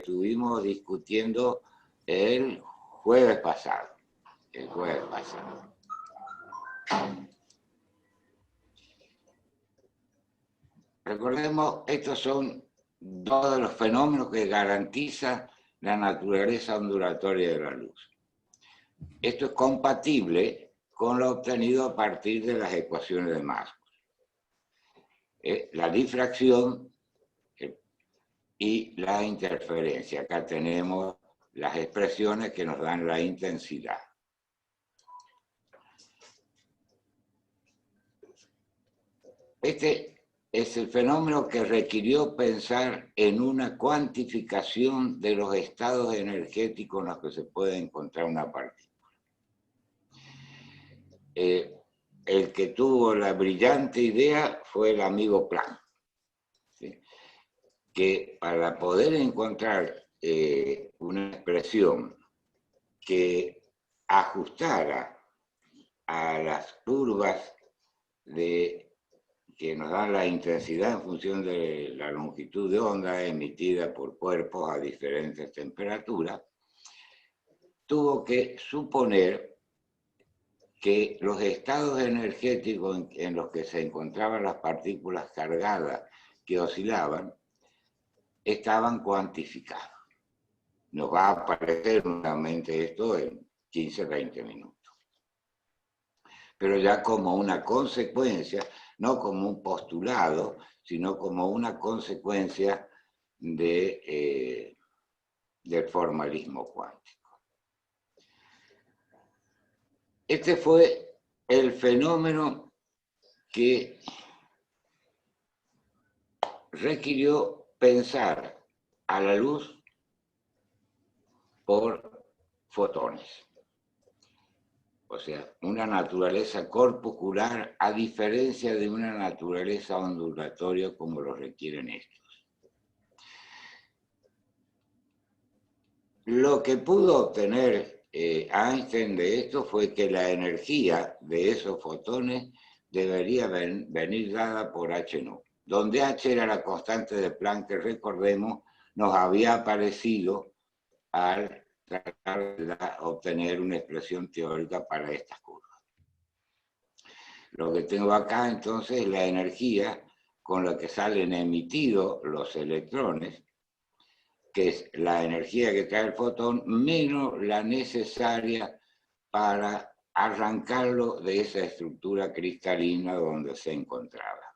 estuvimos discutiendo el jueves pasado. Recordemos, estos son dos de los fenómenos que garantiza la naturaleza ondulatoria de la luz. Esto es compatible con lo obtenido a partir de las ecuaciones de Maxwell. La difracción y la interferencia. Acá tenemos las expresiones que nos dan la intensidad. Este es el fenómeno que requirió pensar en una cuantificación de los estados energéticos en los que se puede encontrar una partícula. El que tuvo la brillante idea fue el amigo Planck, ¿sí? Que para poder encontrar una expresión que ajustara a las curvas que nos dan la intensidad en función de la longitud de onda emitida por cuerpos a diferentes temperaturas, tuvo que suponer que los estados energéticos en los que se encontraban las partículas cargadas que oscilaban estaban cuantificados. Nos va a aparecer nuevamente esto en 15-20 minutos. Pero ya como una consecuencia, no como un postulado, sino como una consecuencia del formalismo cuántico. Este fue el fenómeno que requirió pensar a la luz por fotones. O sea, una naturaleza corpuscular a diferencia de una naturaleza ondulatoria como lo requieren estos. Lo que pudo obtener Einstein de esto fue que la energía de esos fotones debería venir dada por h0, donde h era la constante de Planck que, recordemos, nos había aparecido al tratar de obtener una expresión teórica para estas curvas. Lo que tengo acá entonces es la energía con la que salen emitidos los electrones, que es la energía que trae el fotón menos la necesaria para arrancarlo de esa estructura cristalina donde se encontraba.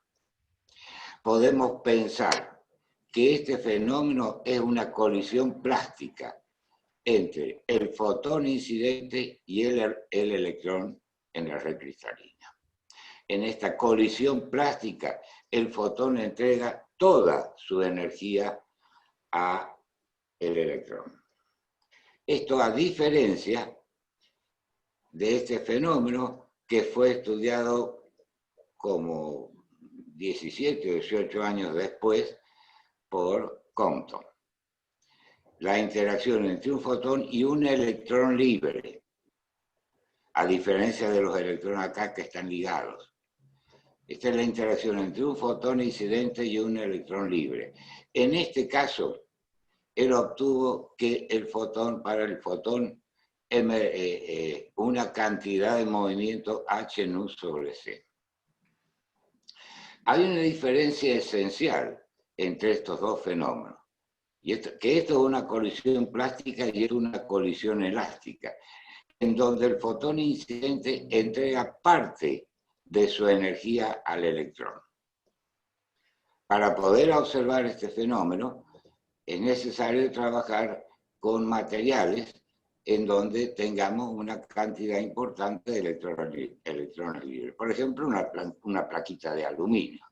Podemos pensar que este fenómeno es una colisión plástica entre el fotón incidente y el electrón en la red cristalina. En esta colisión plástica, el fotón entrega toda su energía al electrón. Esto a diferencia de este fenómeno que fue estudiado como 17 o 18 años después por Compton. La interacción entre un fotón y un electrón libre, a diferencia de los electrones acá que están ligados. Esta es la interacción entre un fotón incidente y un electrón libre. En este caso, él obtuvo que el fotón, para el fotón, una cantidad de movimiento h-nu sobre c. Hay una diferencia esencial entre estos dos fenómenos. Y que esto es una colisión plástica y es una colisión elástica, en donde el fotón incidente entrega parte de su energía al electrón. Para poder observar este fenómeno, es necesario trabajar con materiales en donde tengamos una cantidad importante de electrones libres. Por ejemplo, una plaquita de aluminio.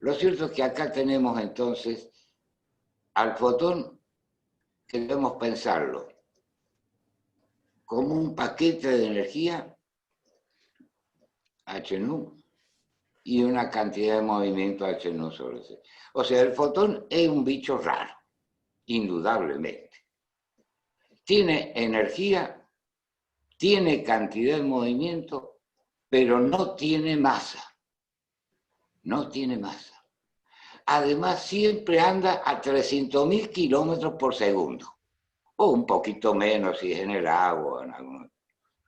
Lo cierto es que acá tenemos entonces al fotón, que debemos pensarlo como un paquete de energía, h-nu, y una cantidad de movimiento h-nu sobre c. O sea, el fotón es un bicho raro, indudablemente. Tiene energía, tiene cantidad de movimiento, pero no tiene masa. No tiene masa. además siempre anda a 300.000 kilómetros por segundo, o un poquito menos si es en el agua o en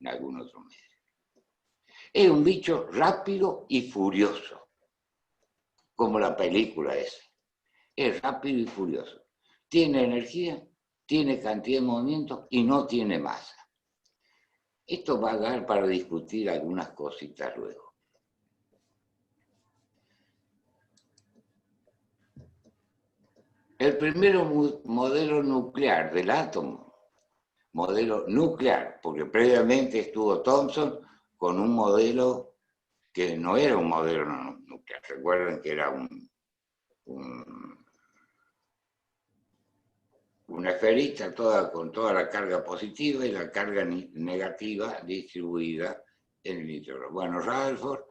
algún otro medio. Es un bicho rápido y furioso, como la película esa. Es rápido y furioso. Tiene energía, tiene cantidad de movimiento y no tiene masa. Esto va a dar para discutir algunas cositas luego. El primero modelo nuclear del átomo, modelo nuclear, porque previamente estuvo Thomson con un modelo que no era un modelo nuclear. Recuerden que era una esferita con toda la carga positiva y la carga negativa distribuida en el interior. Bueno, Rutherford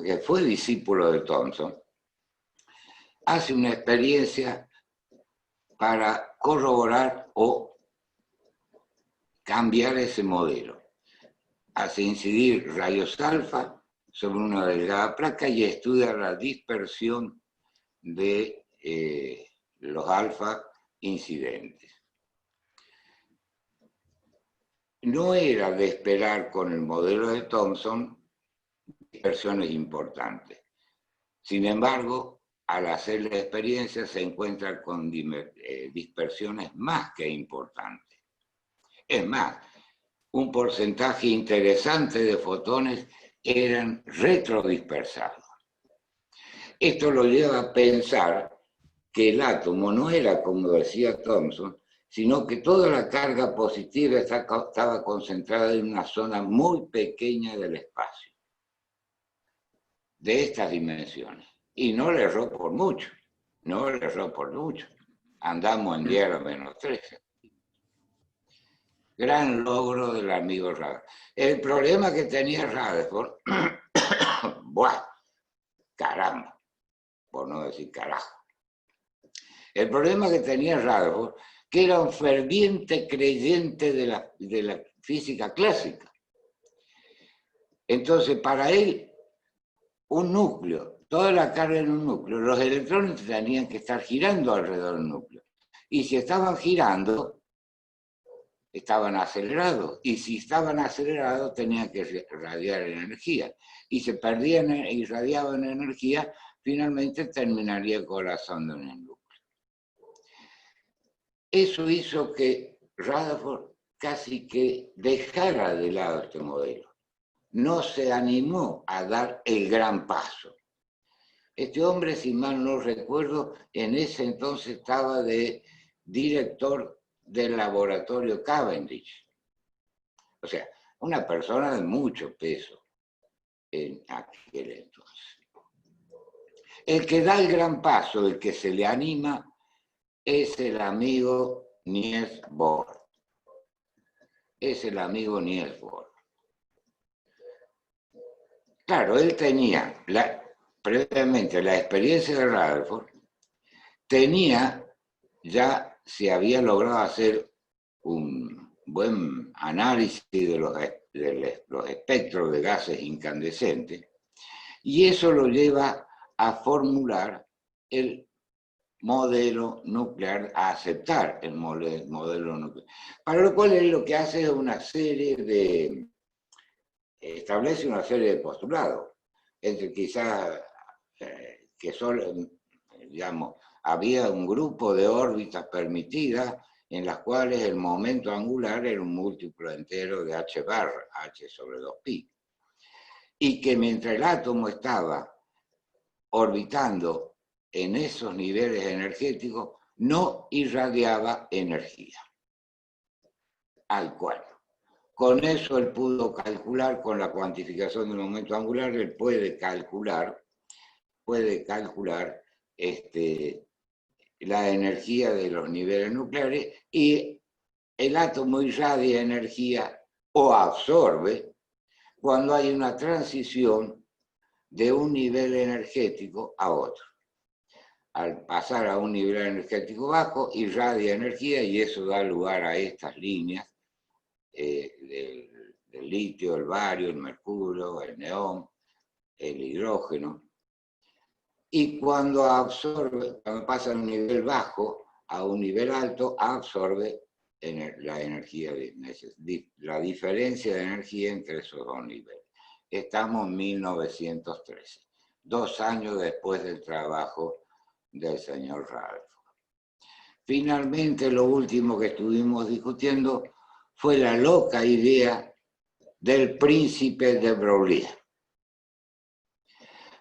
que fue discípulo de Thomson, hace una experiencia para corroborar o cambiar ese modelo. Hace incidir rayos alfa sobre una delgada placa y estudia la dispersión de los alfa incidentes. No era de esperar con el modelo de Thomson dispersiones importantes. Sin embargo, al hacer la experiencia se encuentra con dispersiones más que importantes. Es más, un porcentaje interesante de fotones eran retrodispersados. Esto lo lleva a pensar que el átomo no era, como decía Thomson, sino que toda la carga positiva estaba concentrada en una zona muy pequeña del espacio, de estas dimensiones. Y no le erró por mucho, no le erró por mucho. Andamos en 10 a la menos 13. Gran logro del amigo Rutherford. El problema que tenía Rutherford, ¡buah! Caramba, por no decir carajo. El problema que tenía Rutherford, que era un ferviente creyente de la física clásica. Entonces, para él, un núcleo, toda la carga en un núcleo, los electrones tenían que estar girando alrededor del núcleo. Y si estaban girando, estaban acelerados. Y si estaban acelerados, tenían que irradiar energía. Y se perdían y irradiaban energía, finalmente terminaría colapsando en el núcleo. Eso hizo que Rutherford casi que dejara de lado este modelo. No se animó a dar el gran paso. Este hombre, si mal no recuerdo, en ese entonces estaba de director del laboratorio Cavendish. O sea, una persona de mucho peso en aquel entonces. El que da el gran paso, el que se le anima, es el amigo Niels Bohr. Es el amigo Niels Bohr. Claro, él tenía previamente la experiencia de Rutherford, se había logrado hacer un buen análisis de los espectros de gases incandescentes, y eso lo lleva a formular el modelo nuclear, a aceptar el modelo nuclear. Para lo cual él lo que hace es establece una serie de postulados, entre quizás que solo, digamos, había un grupo de órbitas permitidas en las cuales el momento angular era un múltiplo entero de h bar, h sobre 2pi, y que mientras el átomo estaba orbitando en esos niveles energéticos, no irradiaba energía. Al cual. Con eso él pudo calcular, con la cuantificación del momento angular, él puede calcular la energía de los niveles nucleares, y el átomo irradia energía o absorbe cuando hay una transición de un nivel energético a otro. Al pasar a un nivel energético bajo, irradia energía y eso da lugar a estas líneas del litio, el bario, el mercurio, el neón, el hidrógeno. y cuando absorbe, cuando pasa de un nivel bajo a un nivel alto, absorbe la energía, la diferencia de energía entre esos dos niveles. Estamos en 1913, 2 años después del trabajo del señor Ralph. Finalmente, lo último que estuvimos discutiendo fue la loca idea del príncipe de Broglie.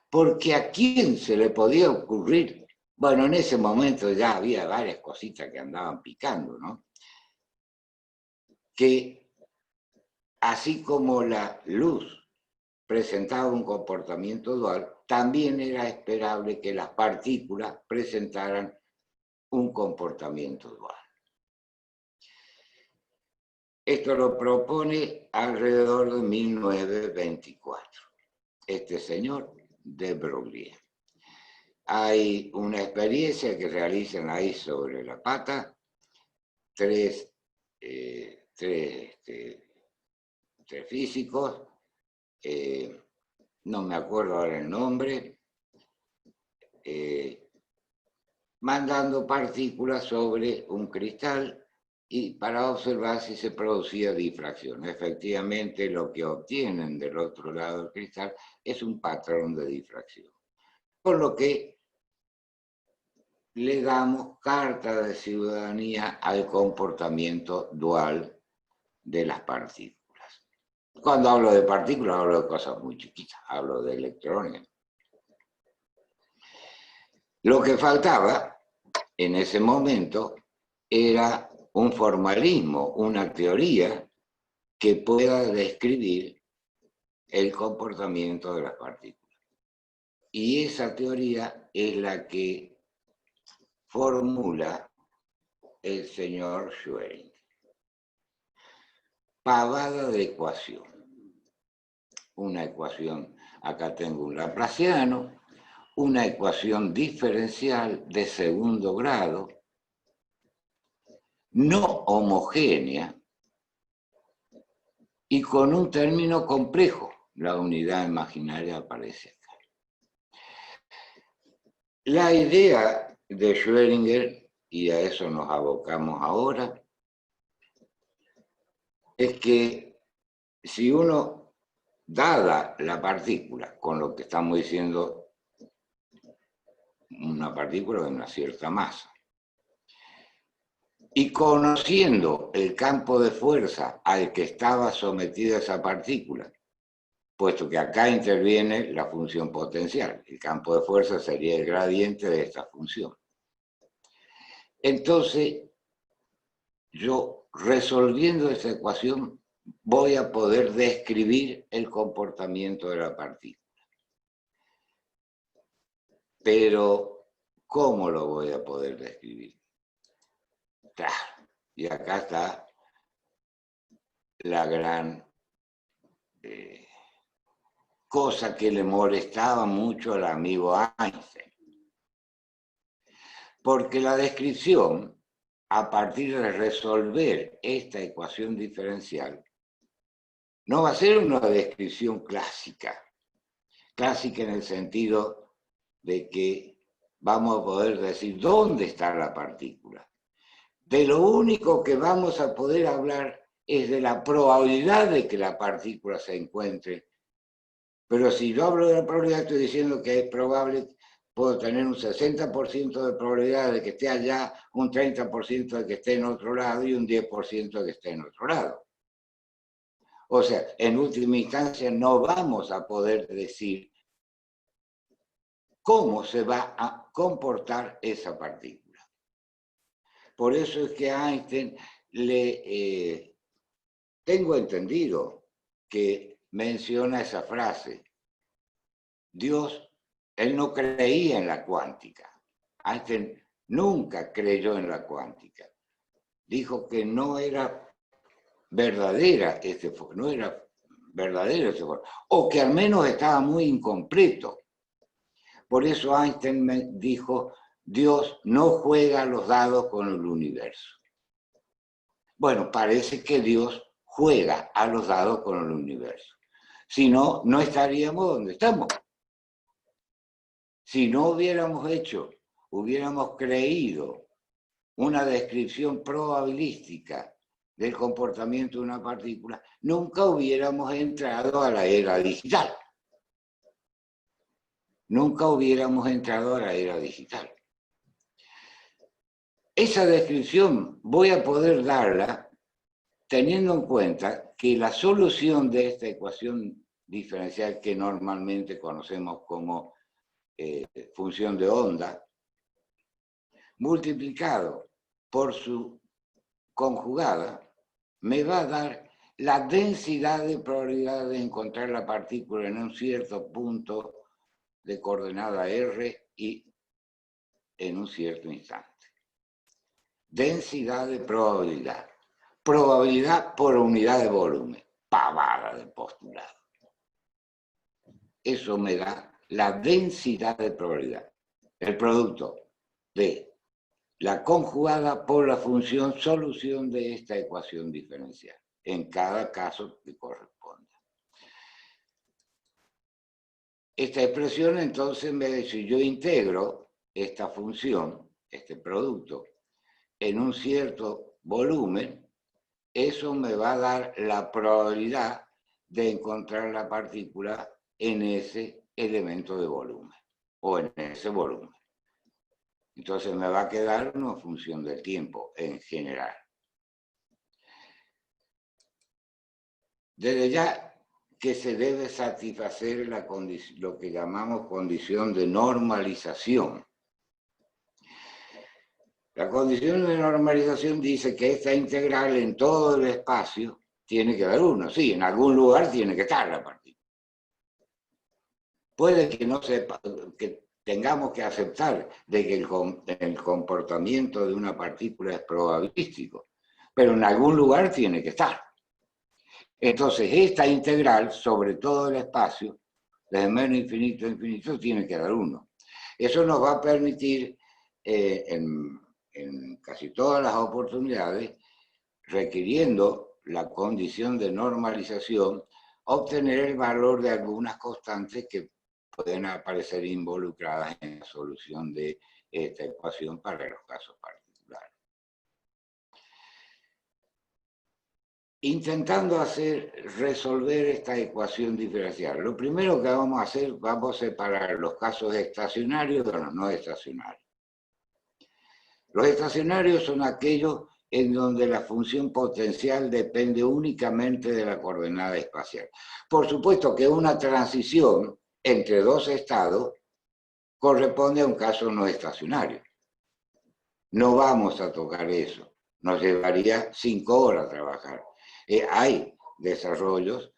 Porque ¿a quién se le podía ocurrir? Bueno, en ese momento ya había varias cositas que andaban picando, ¿no? Que así como la luz presentaba un comportamiento dual, también era esperable que las partículas presentaran un comportamiento dual. Esto lo propone alrededor de 1924, este señor de Broglie. Hay una experiencia que realizan ahí sobre la pata, tres físicos, no me acuerdo ahora el nombre, mandando partículas sobre un cristal y para observar si se producía difracción. Efectivamente, lo que obtienen del otro lado del cristal es un patrón de difracción. Por lo que le damos carta de ciudadanía al comportamiento dual de las partículas. Cuando hablo de partículas, hablo de cosas muy chiquitas, hablo de electrones. Lo que faltaba en ese momento era un formalismo, una teoría que pueda describir el comportamiento de las partículas. Y esa teoría es la que formula el señor Schrödinger. Pavada de ecuación. Una ecuación, acá tengo un laplaciano, una ecuación diferencial de segundo grado, no homogénea y con un término complejo. La unidad imaginaria aparece acá. La idea de Schrödinger, y a eso nos abocamos ahora, es que si uno, dada la partícula, con lo que estamos diciendo, una partícula de una cierta masa, y conociendo el campo de fuerza al que estaba sometida esa partícula, puesto que acá interviene la función potencial, el campo de fuerza sería el gradiente de esta función. Entonces, yo resolviendo esa ecuación voy a poder describir el comportamiento de la partícula. Pero, ¿cómo lo voy a poder describir? Claro, y acá está la gran cosa que le molestaba mucho al amigo Einstein. Porque la descripción, a partir de resolver esta ecuación diferencial, no va a ser una descripción clásica. Clásica en el sentido de que vamos a poder decir dónde está la partícula. De lo único que vamos a poder hablar es de la probabilidad de que la partícula se encuentre. Pero si yo hablo de la probabilidad, estoy diciendo que es probable, puedo tener un 60% de probabilidad de que esté allá, un 30% de que esté en otro lado y un 10% de que esté en otro lado. O sea, en última instancia no vamos a poder decir cómo se va a comportar esa partícula. Por eso es que a Einstein tengo entendido que menciona esa frase. Dios, él no creía en la cuántica. Einstein nunca creyó en la cuántica. Dijo que no era verdadera no era verdadero ese foro, o que al menos estaba muy incompleto. Por eso Einstein me dijo, Dios no juega los dados con el universo. Bueno, parece que Dios juega a los dados con el universo. Si no, no estaríamos donde estamos. Si no hubiéramos creído una descripción probabilística del comportamiento de una partícula, nunca hubiéramos entrado a la era digital. Nunca hubiéramos entrado a la era digital. Esa descripción voy a poder darla teniendo en cuenta que la solución de esta ecuación diferencial que normalmente conocemos como función de onda, multiplicado por su conjugada, me va a dar la densidad de probabilidad de encontrar la partícula en un cierto punto de coordenada R y en un cierto instante. Densidad de probabilidad. Probabilidad por unidad de volumen. Pavada de postulado. Eso me da la densidad de probabilidad. El producto de la conjugada por la función solución de esta ecuación diferencial, en cada caso que corresponda. Esta expresión entonces me dice, si yo integro esta función, este producto, en un cierto volumen, eso me va a dar la probabilidad de encontrar la partícula en ese elemento de volumen, o en ese volumen. Entonces me va a quedar una función del tiempo en general. Desde ya que se debe satisfacer lo que llamamos condición de normalización. La condición de normalización dice que esta integral en todo el espacio tiene que dar 1. Sí, en algún lugar tiene que estar la partícula. Puede que no sepa, que tengamos que aceptar de que el comportamiento de una partícula es probabilístico, pero en algún lugar tiene que estar. Entonces, esta integral sobre todo el espacio, desde menos infinito a infinito, tiene que dar 1. Eso nos va a permitir, en casi todas las oportunidades, requiriendo la condición de normalización, obtener el valor de algunas constantes que pueden aparecer involucradas en la solución de esta ecuación para los casos particulares. Intentando resolver esta ecuación diferencial, lo primero que vamos a hacer, vamos a separar los casos estacionarios de los no estacionarios. Los estacionarios son aquellos en donde la función potencial depende únicamente de la coordenada espacial. Por supuesto que una transición entre dos estados corresponde a un caso no estacionario. No vamos a tocar eso. Nos llevaría 5 horas trabajar. Hay desarrollos,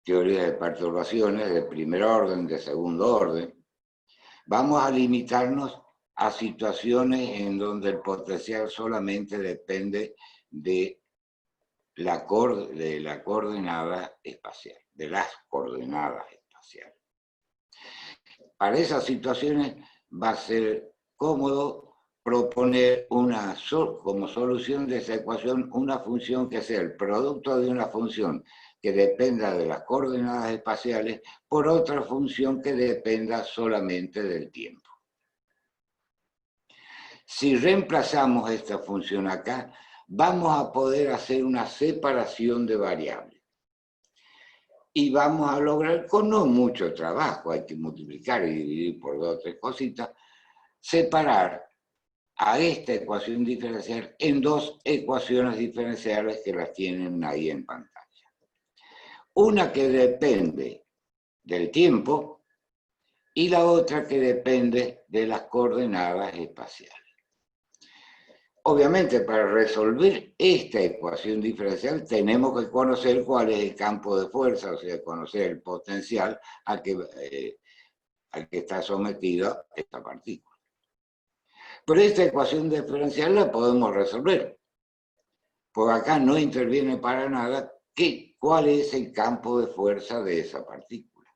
teorías de perturbaciones de primer orden, de segundo orden. Vamos a limitarnos a situaciones en donde el potencial solamente depende de la coordenada espacial, de las coordenadas espaciales. Para esas situaciones va a ser cómodo proponer como solución de esa ecuación una función que sea el producto de una función que dependa de las coordenadas espaciales por otra función que dependa solamente del tiempo. Si reemplazamos esta función acá, vamos a poder hacer una separación de variables. Y vamos a lograr, con no mucho trabajo, hay que multiplicar y dividir por 2 o 3 cositas, separar a esta ecuación diferencial en 2 ecuaciones diferenciales que las tienen ahí en pantalla. Una que depende del tiempo y la otra que depende de las coordenadas espaciales. Obviamente, para resolver esta ecuación diferencial tenemos que conocer cuál es el campo de fuerza, o sea, conocer el potencial al que está sometida esta partícula. Pero esta ecuación diferencial la podemos resolver, porque acá no interviene para nada cuál es el campo de fuerza de esa partícula.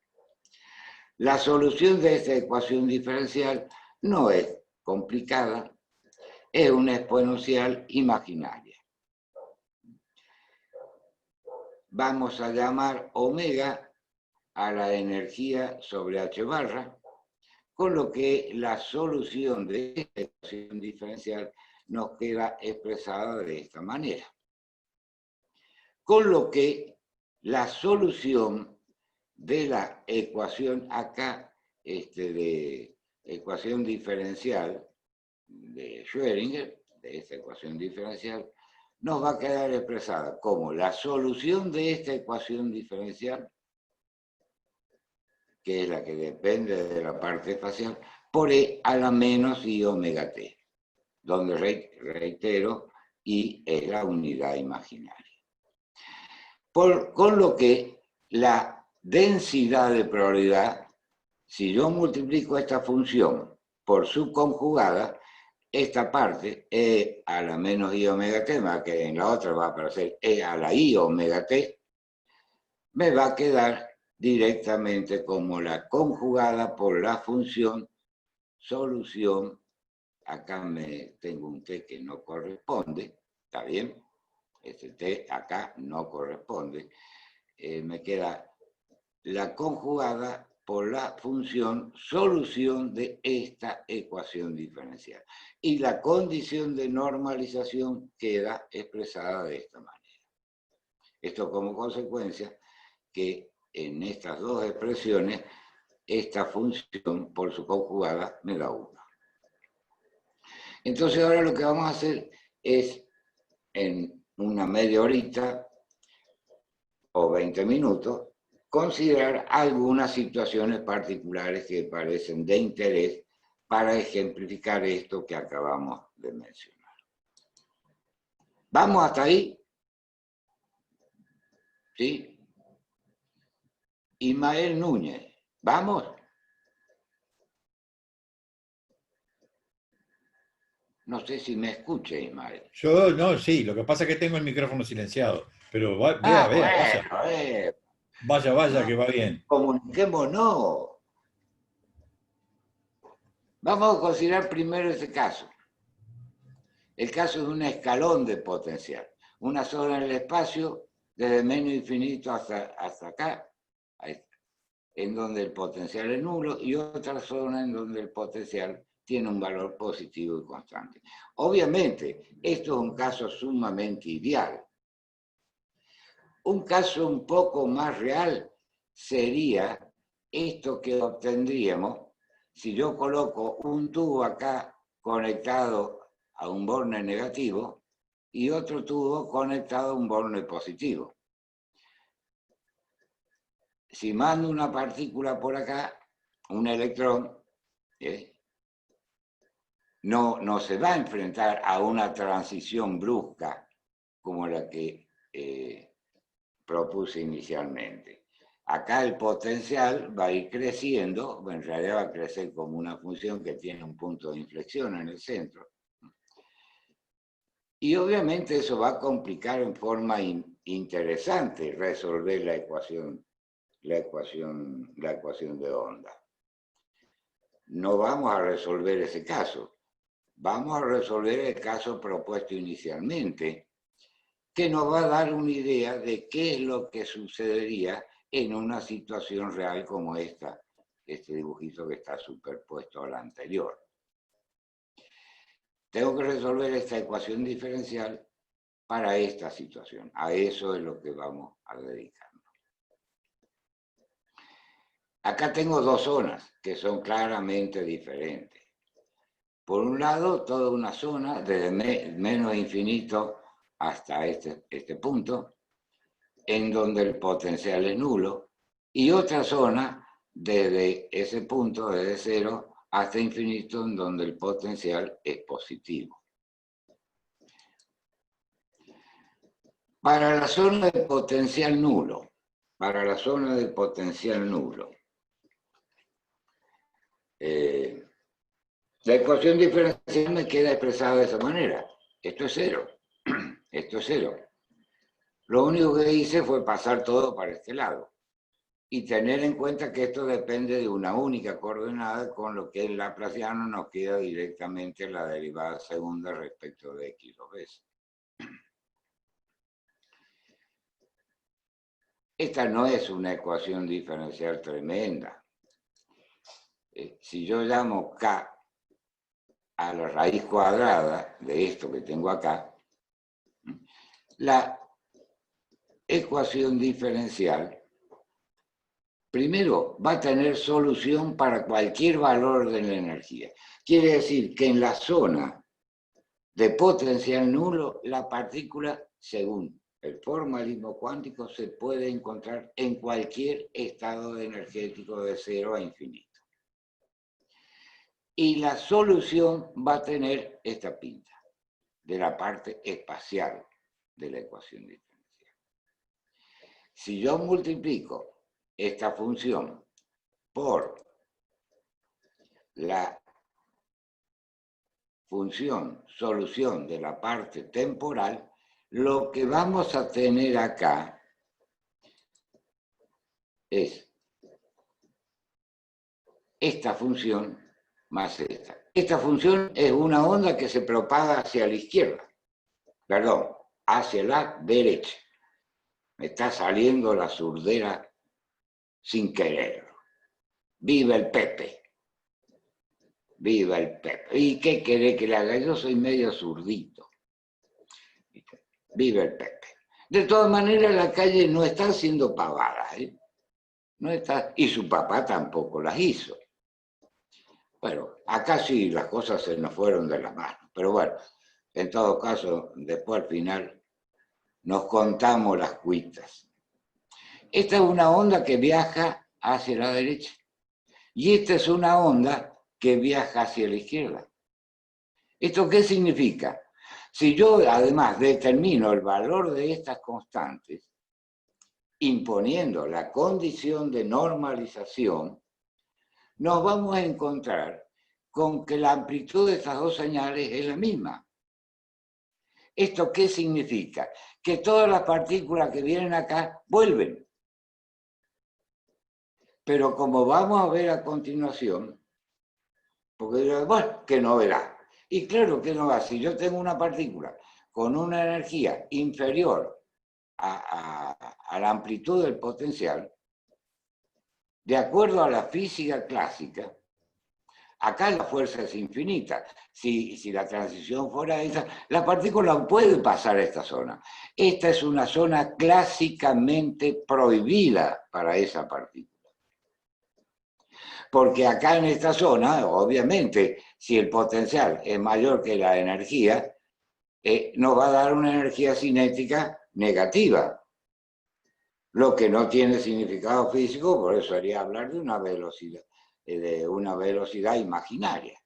La solución de esta ecuación diferencial no es complicada, es una exponencial imaginaria. Vamos a llamar omega a la energía sobre H barra, con lo que la solución de esta ecuación diferencial nos queda expresada de esta manera. Con lo que la solución de la ecuación acá, de ecuación diferencial de Schrödinger, de esta ecuación diferencial, nos va a quedar expresada como la solución de esta ecuación diferencial, que es la que depende de la parte espacial, por E a la menos I omega t, donde reitero, I es la unidad imaginaria. Con lo que la densidad de probabilidad, si yo multiplico esta función por su conjugada, esta parte, E a la menos I omega t, que en la otra va a aparecer E a la I omega t, me va a quedar directamente como la conjugada por la función solución. Acá tengo un t que no corresponde, ¿está bien? Este t acá no corresponde. Me queda la conjugada por la función solución de esta ecuación diferencial. Y la condición de normalización queda expresada de esta manera. Esto como consecuencia que en estas dos expresiones, esta función por su conjugada me da 1. Entonces ahora lo que vamos a hacer es, en una media horita o 20 minutos, considerar algunas situaciones particulares que parecen de interés para ejemplificar esto que acabamos de mencionar. ¿Vamos hasta ahí? ¿Sí? Ismael Núñez, ¿vamos? No sé si me escucha, Ismael. Yo no, sí, lo que pasa es que tengo el micrófono silenciado, pero vea, vea, vaya, Bueno, vaya, vaya, no, que va bien. comuniquémonos. Vamos a considerar primero ese caso. El caso de un escalón de potencial. Una zona en el espacio, desde menos infinito hasta acá, en donde el potencial es nulo, y otra zona en donde el potencial tiene un valor positivo y constante. Obviamente, esto es un caso sumamente ideal. Un caso un poco más real sería esto que obtendríamos si yo coloco un tubo acá conectado a un borne negativo y otro tubo conectado a un borne positivo. Si mando una partícula por acá, un electrón, no se va a enfrentar a una transición brusca como la que propuse inicialmente. Acá el potencial va a ir creciendo, en realidad va a crecer como una función que tiene un punto de inflexión en el centro. Y obviamente eso va a complicar en forma interesante resolver la ecuación de onda. No vamos a resolver ese caso. Vamos a resolver el caso propuesto inicialmente, que nos va a dar una idea de qué es lo que sucedería en una situación real como esta, este dibujito que está superpuesto al anterior. Tengo que resolver esta ecuación diferencial para esta situación. A eso es lo que vamos a dedicarnos. Acá tengo dos zonas que son claramente diferentes. Por un lado, toda una zona desde menos infinito hasta este punto, en donde el potencial es nulo, y otra zona desde ese punto, desde cero hasta infinito, en donde el potencial es positivo. Para la zona de potencial nulo, la ecuación diferencial me queda expresada de esa manera. Esto es cero. Esto es cero. Lo único que hice fue pasar todo para este lado y tener en cuenta que esto depende de una única coordenada, con lo que el laplaciano nos queda directamente la derivada segunda respecto de x dos veces. Esta no es una ecuación diferencial tremenda. Si yo llamo K a la raíz cuadrada de esto que tengo acá, la ecuación diferencial primero va a tener solución para cualquier valor de la energía. Quiere decir que en la zona de potencial nulo, la partícula, según el formalismo cuántico, se puede encontrar en cualquier estado energético de 0 a infinito. Y la solución va a tener esta pinta de la parte espacial de la ecuación diferencial. Si yo multiplico esta función por la función solución de la parte temporal, lo que vamos a tener acá es esta función más esta. Esta función es una onda que se propaga hacia la izquierda, perdón, hacia la derecha. Me está saliendo la surdera sin querer. ¡Viva el Pepe! ¡Viva el Pepe! ¿Y qué querés que le haga? Yo soy medio zurdito. ¡Viva el Pepe! De todas maneras, la calle no está haciendo pavadas, ¿eh? No está, y su papá tampoco las hizo. Bueno, acá sí las cosas se nos fueron de la mano, pero bueno, en todo caso, después al final nos contamos las cuitas. Esta es una onda que viaja hacia la derecha y esta es una onda que viaja hacia la izquierda. ¿Esto qué significa? Si yo además determino el valor de estas constantes, imponiendo la condición de normalización, nos vamos a encontrar con que la amplitud de estas dos señales es la misma. ¿Esto qué significa? Que todas las partículas que vienen acá vuelven. Pero como vamos a ver a continuación, porque bueno, ¿qué novedad? Y claro que no va. Si yo tengo una partícula con una energía inferior a la amplitud del potencial, de acuerdo a la física clásica, acá la fuerza es infinita. Si la transición fuera esa, la partícula puede pasar a esta zona. Esta es una zona clásicamente prohibida para esa partícula. Porque acá en esta zona, obviamente, si el potencial es mayor que la energía, nos va a dar una energía cinética negativa. Lo que no tiene significado físico, por eso haría hablar de una velocidad imaginaria.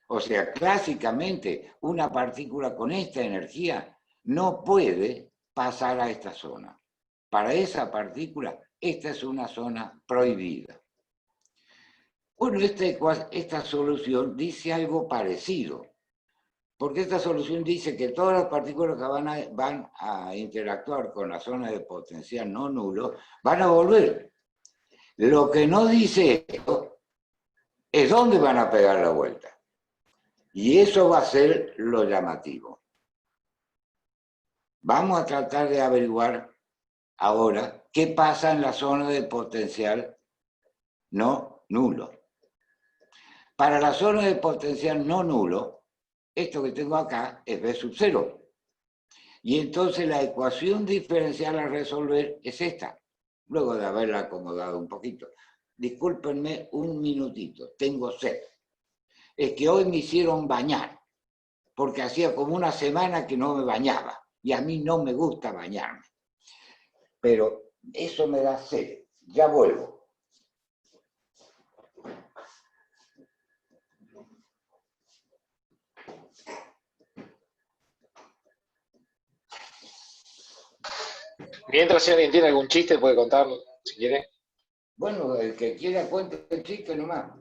O sea, clásicamente, una partícula con esta energía no puede pasar a esta zona. Para esa partícula, esta es una zona prohibida. Bueno, esta solución dice algo parecido, porque esta solución dice que todas las partículas que van a interactuar con la zona de potencial no nulo van a volver. Lo que no dice esto es dónde van a pegar la vuelta. Y eso va a ser lo llamativo. Vamos a tratar de averiguar ahora qué pasa en la zona de potencial no nulo. Para la zona de potencial no nulo, esto que tengo acá es B sub 0. Y entonces la ecuación diferencial a resolver es esta, luego de haberla acomodado un poquito. Discúlpenme un minutito, tengo sed. Es que hoy me hicieron bañar, porque hacía como una semana que no me bañaba, y a mí no me gusta bañarme. Pero eso me da sed, ya vuelvo. Mientras, si alguien tiene algún chiste, puede contarlo, si quiere. Bueno, el que quiera cuente el chiste nomás.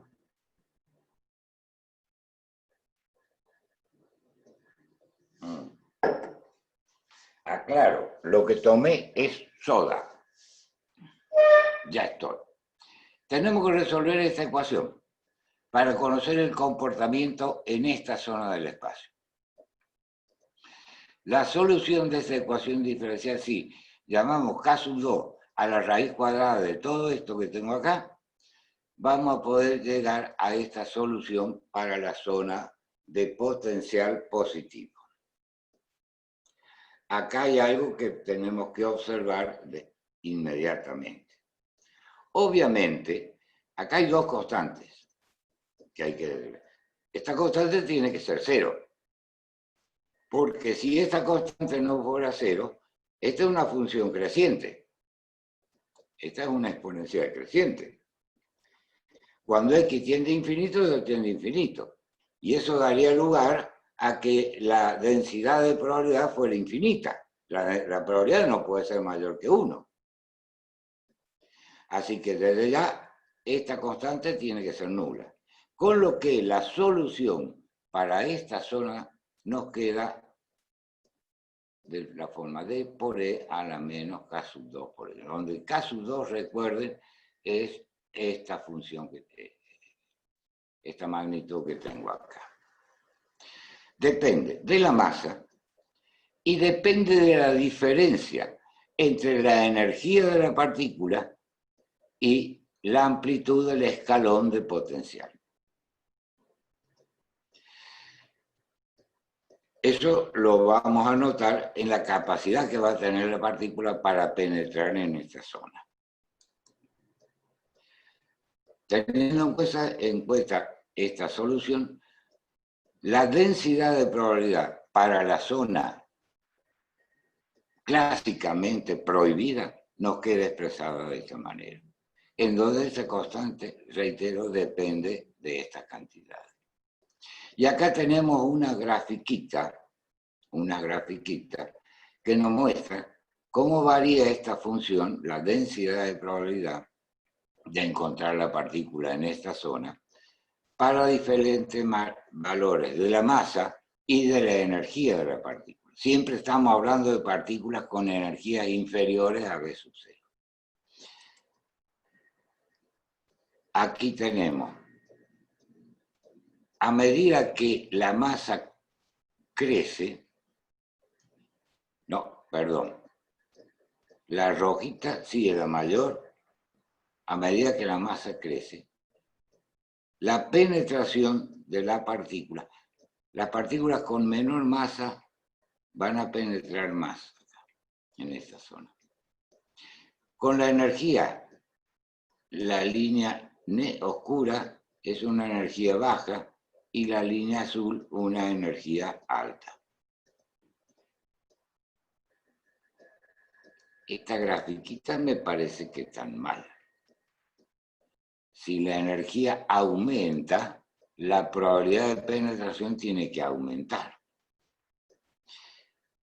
Aclaro, lo que tomé es soda. Ya estoy. Tenemos que resolver esta ecuación para conocer el comportamiento en esta zona del espacio. La solución de esta ecuación diferencial, sí, llamamos K sub 2 a la raíz cuadrada de todo esto que tengo acá, vamos a poder llegar a esta solución para la zona de potencial positivo. Acá hay algo que tenemos que observar inmediatamente. Obviamente, acá hay dos constantes que hay que ver. Esta constante tiene que ser 0. Porque si esta constante no fuera 0, esta es una función creciente. Esta es una exponencial creciente. Cuando x tiende a infinito, eso tiende a infinito. Y eso daría lugar a que la densidad de probabilidad fuera infinita. La probabilidad no puede ser mayor que 1. Así que desde ya, esta constante tiene que ser nula. Con lo que la solución para esta zona nos queda de la forma d por e a la menos k sub 2 por e. Donde k sub 2, recuerden, es esta función, esta magnitud que tengo acá. Depende de la masa y depende de la diferencia entre la energía de la partícula y la amplitud del escalón de potencial. Eso lo vamos a notar en la capacidad que va a tener la partícula para penetrar en esta zona. Teniendo en cuenta esta solución, la densidad de probabilidad para la zona clásicamente prohibida nos queda expresada de esta manera, en donde esta constante, reitero, depende de estas cantidades. Y acá tenemos una grafiquita que nos muestra cómo varía esta función, la densidad de probabilidad de encontrar la partícula en esta zona, para diferentes valores de la masa y de la energía de la partícula. Siempre estamos hablando de partículas con energías inferiores a V sub 0. Aquí tenemos, a medida que la masa crece, la rojita sigue la mayor, a medida que la masa crece, la penetración de la partícula. Las partículas con menor masa van a penetrar más en esta zona. Con la energía, la línea oscura es una energía baja y la línea azul una energía alta. Esta grafiquita me parece que tan mal. Si la energía aumenta, la probabilidad de penetración tiene que aumentar.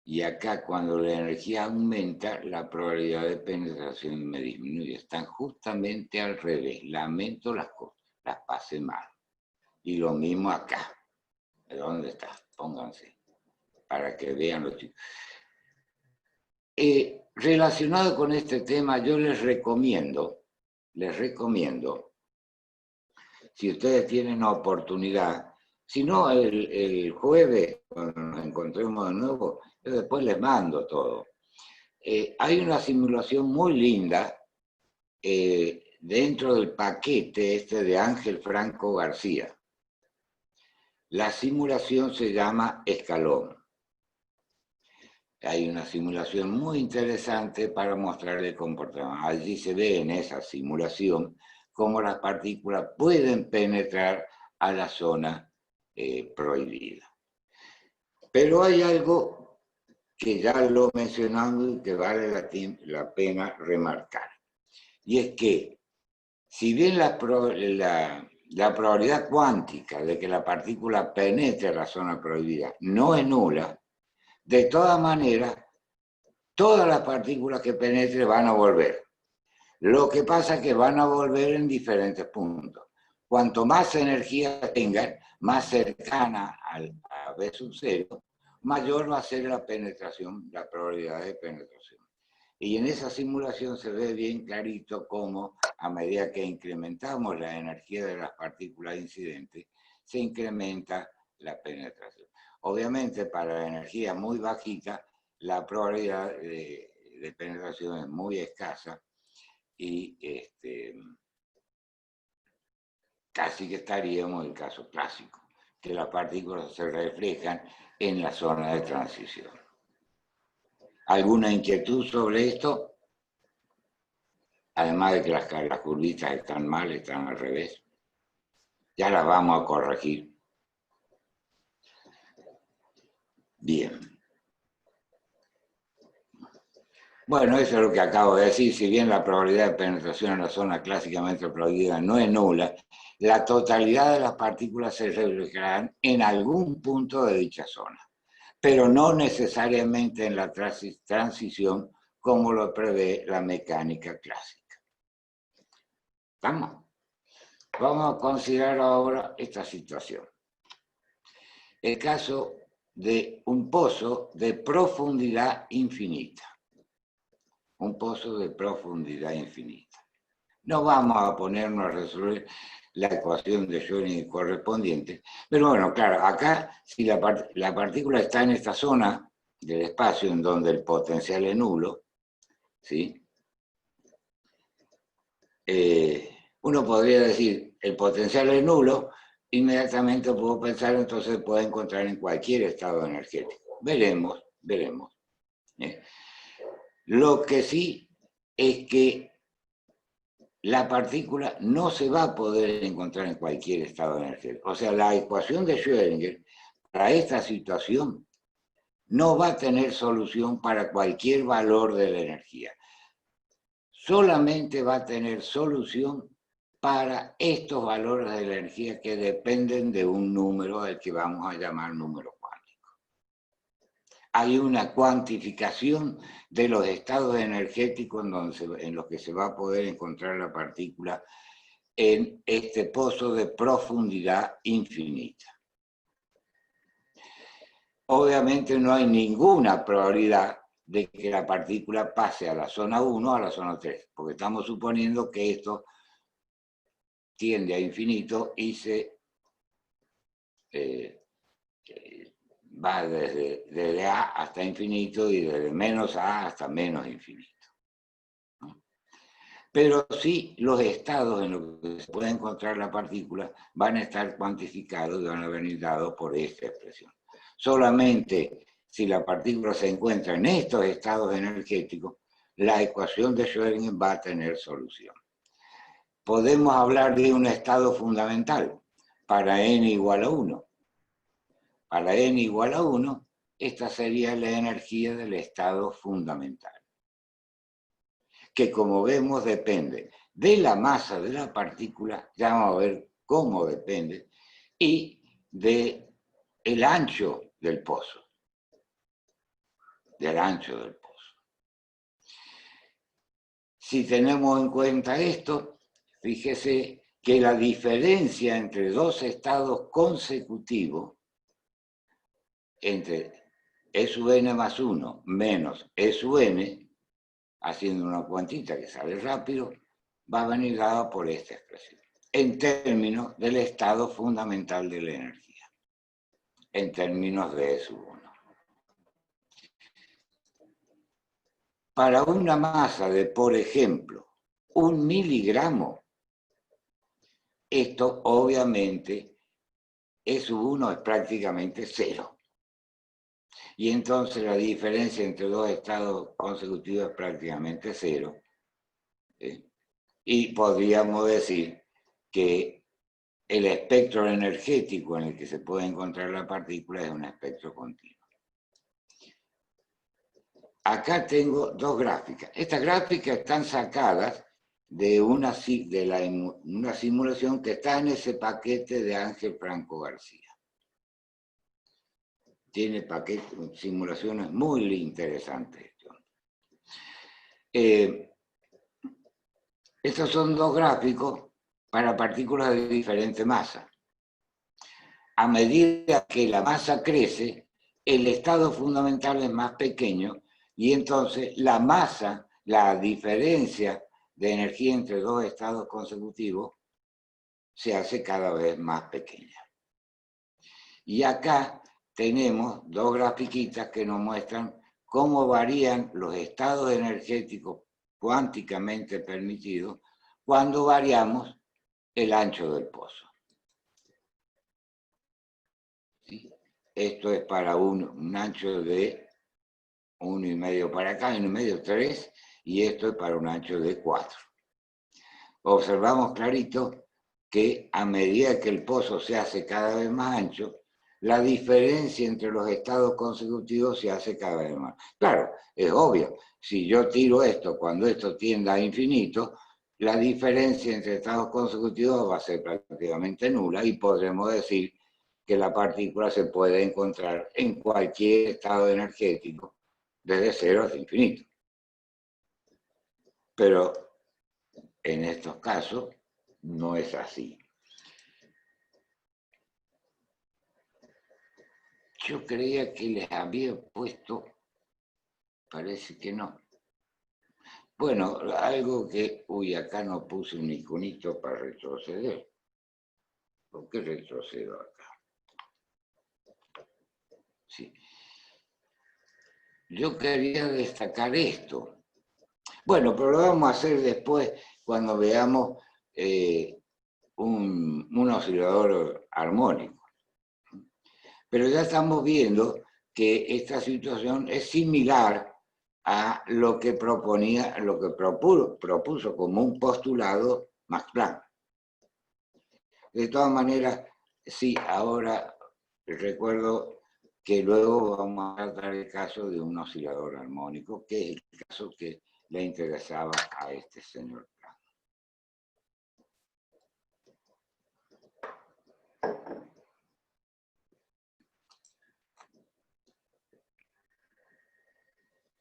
Y acá, cuando la energía aumenta, la probabilidad de penetración me disminuye. Están justamente al revés. Lamento las cosas, las pasé mal. Y lo mismo acá. ¿Dónde está? Pónganse, para que vean los chicos. Relacionado con este tema, yo les recomiendo, si ustedes tienen oportunidad, si no, el jueves, cuando nos encontremos de nuevo, yo después les mando todo. Hay una simulación muy linda dentro del paquete este de Ángel Franco García. La simulación se llama Escalón. Hay una simulación muy interesante para mostrar el comportamiento. Allí se ve en esa simulación cómo las partículas pueden penetrar a la zona prohibida. Pero hay algo que ya lo mencionamos y que vale la pena remarcar. Y es que, si bien la probabilidad cuántica de que la partícula penetre la zona prohibida no es nula, de todas maneras, todas las partículas que penetren van a volver. Lo que pasa es que van a volver en diferentes puntos. Cuanto más energía tengan, más cercana a V sub 0, mayor va a ser la penetración, la probabilidad de penetración. Y en esa simulación se ve bien clarito cómo, a medida que incrementamos la energía de las partículas incidentes, se incrementa la penetración. Obviamente, para la energía muy bajita, la probabilidad de de penetración es muy escasa y casi que estaríamos en el caso clásico, que las partículas se reflejan en la zona de transición. ¿Alguna inquietud sobre esto? Además de que las curvitas están mal, están al revés. Ya las vamos a corregir. Bien. Bueno, eso es lo que acabo de decir. Si bien la probabilidad de penetración en la zona clásicamente prohibida no es nula, la totalidad de las partículas se reflejarán en algún punto de dicha zona, pero no necesariamente en la transición como lo prevé la mecánica clásica. ¿Estamos? Vamos a considerar ahora esta situación. El caso de un pozo de profundidad infinita. Un pozo de profundidad infinita. No vamos a ponernos a resolver la ecuación de Schrödinger correspondiente, pero bueno, claro, acá si la partícula está en esta zona del espacio en donde el potencial es nulo, ¿sí? Uno podría decir, el potencial es nulo, inmediatamente puedo pensar, entonces puedo encontrar en cualquier estado energético. Veremos. Lo que sí es que la partícula no se va a poder encontrar en cualquier estado energético. O sea, la ecuación de Schrödinger para esta situación no va a tener solución para cualquier valor de la energía. Solamente va a tener solución para estos valores de la energía que dependen de un número al que vamos a llamar número cuántico. Hay una cuantificación de los estados energéticos en los que se va a poder encontrar la partícula en este pozo de profundidad infinita. Obviamente no hay ninguna probabilidad de que la partícula pase a la zona 1 o a la zona 3, porque estamos suponiendo que esto tiende a infinito y se va desde A hasta infinito y desde menos A hasta menos infinito. Pero sí los estados en los que se puede encontrar la partícula van a estar cuantificados y van a venir dados por esta expresión. Solamente si la partícula se encuentra en estos estados energéticos, la ecuación de Schrödinger va a tener solución. Podemos hablar de un estado fundamental para n igual a 1. Para n igual a 1, esta sería la energía del estado fundamental, que como vemos depende de la masa de la partícula, ya vamos a ver cómo depende, y del ancho del pozo. Del ancho del pozo. Si tenemos en cuenta esto, fíjese que la diferencia entre dos estados consecutivos, entre E sub n más 1 menos E sub n, haciendo una cuantita que sale rápido, va a venir dada por esta expresión, en términos del estado fundamental de la energía, en términos de E sub 1. Para una masa de, por ejemplo, 1 miligramo, esto obviamente, E sub 1 es prácticamente 0. Y entonces la diferencia entre dos estados consecutivos es prácticamente 0. Y podríamos decir que el espectro energético en el que se puede encontrar la partícula es un espectro continuo. Acá tengo dos gráficas. Estas gráficas están sacadas de una simulación que está en ese paquete de Ángel Franco García. Tiene simulaciones muy interesantes. Estos son dos gráficos para partículas de diferente masa. A medida que la masa crece, el estado fundamental es más pequeño y entonces la masa, la diferencia de energía entre dos estados consecutivos, se hace cada vez más pequeña. Y acá tenemos dos grafiquitas que nos muestran cómo varían los estados energéticos cuánticamente permitidos cuando variamos el ancho del pozo. ¿Sí? Esto es para un ancho de 1,5 para acá, 1,5, 3, y esto es para un ancho de 4. Observamos clarito que a medida que el pozo se hace cada vez más ancho, la diferencia entre los estados consecutivos se hace cada vez más. Claro, es obvio, si yo tiro esto cuando esto tienda a infinito, la diferencia entre estados consecutivos va a ser prácticamente nula y podremos decir que la partícula se puede encontrar en cualquier estado energético, desde 0 hasta infinito. Pero en estos casos no es así. Yo creía que les había puesto, parece que no. Bueno, algo que, acá no puse un iconito para retroceder. ¿Por qué retrocedo acá? Sí. Yo quería destacar esto. Bueno, pero lo vamos a hacer después cuando veamos un oscilador armónico. Pero ya estamos viendo que esta situación es similar a lo que propuso como un postulado Max Planck. De todas maneras, sí, ahora recuerdo que luego vamos a tratar el caso de un oscilador armónico, que es el caso que le interesaba a este señor Planck.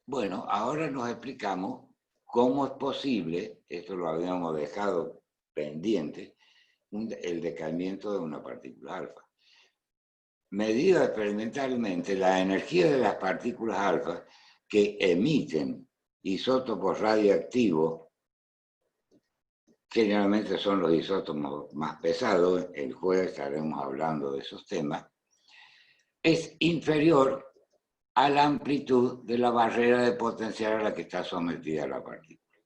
Bueno, ahora nos explicamos cómo es posible, esto lo habíamos dejado pendiente, el decaimiento de una partícula alfa. Medido experimentalmente la energía de las partículas alfa que emiten isótopos radioactivos, generalmente son los isótopos más pesados, el jueves estaremos hablando de esos temas, es inferior a la amplitud de la barrera de potencial a la que está sometida la partícula.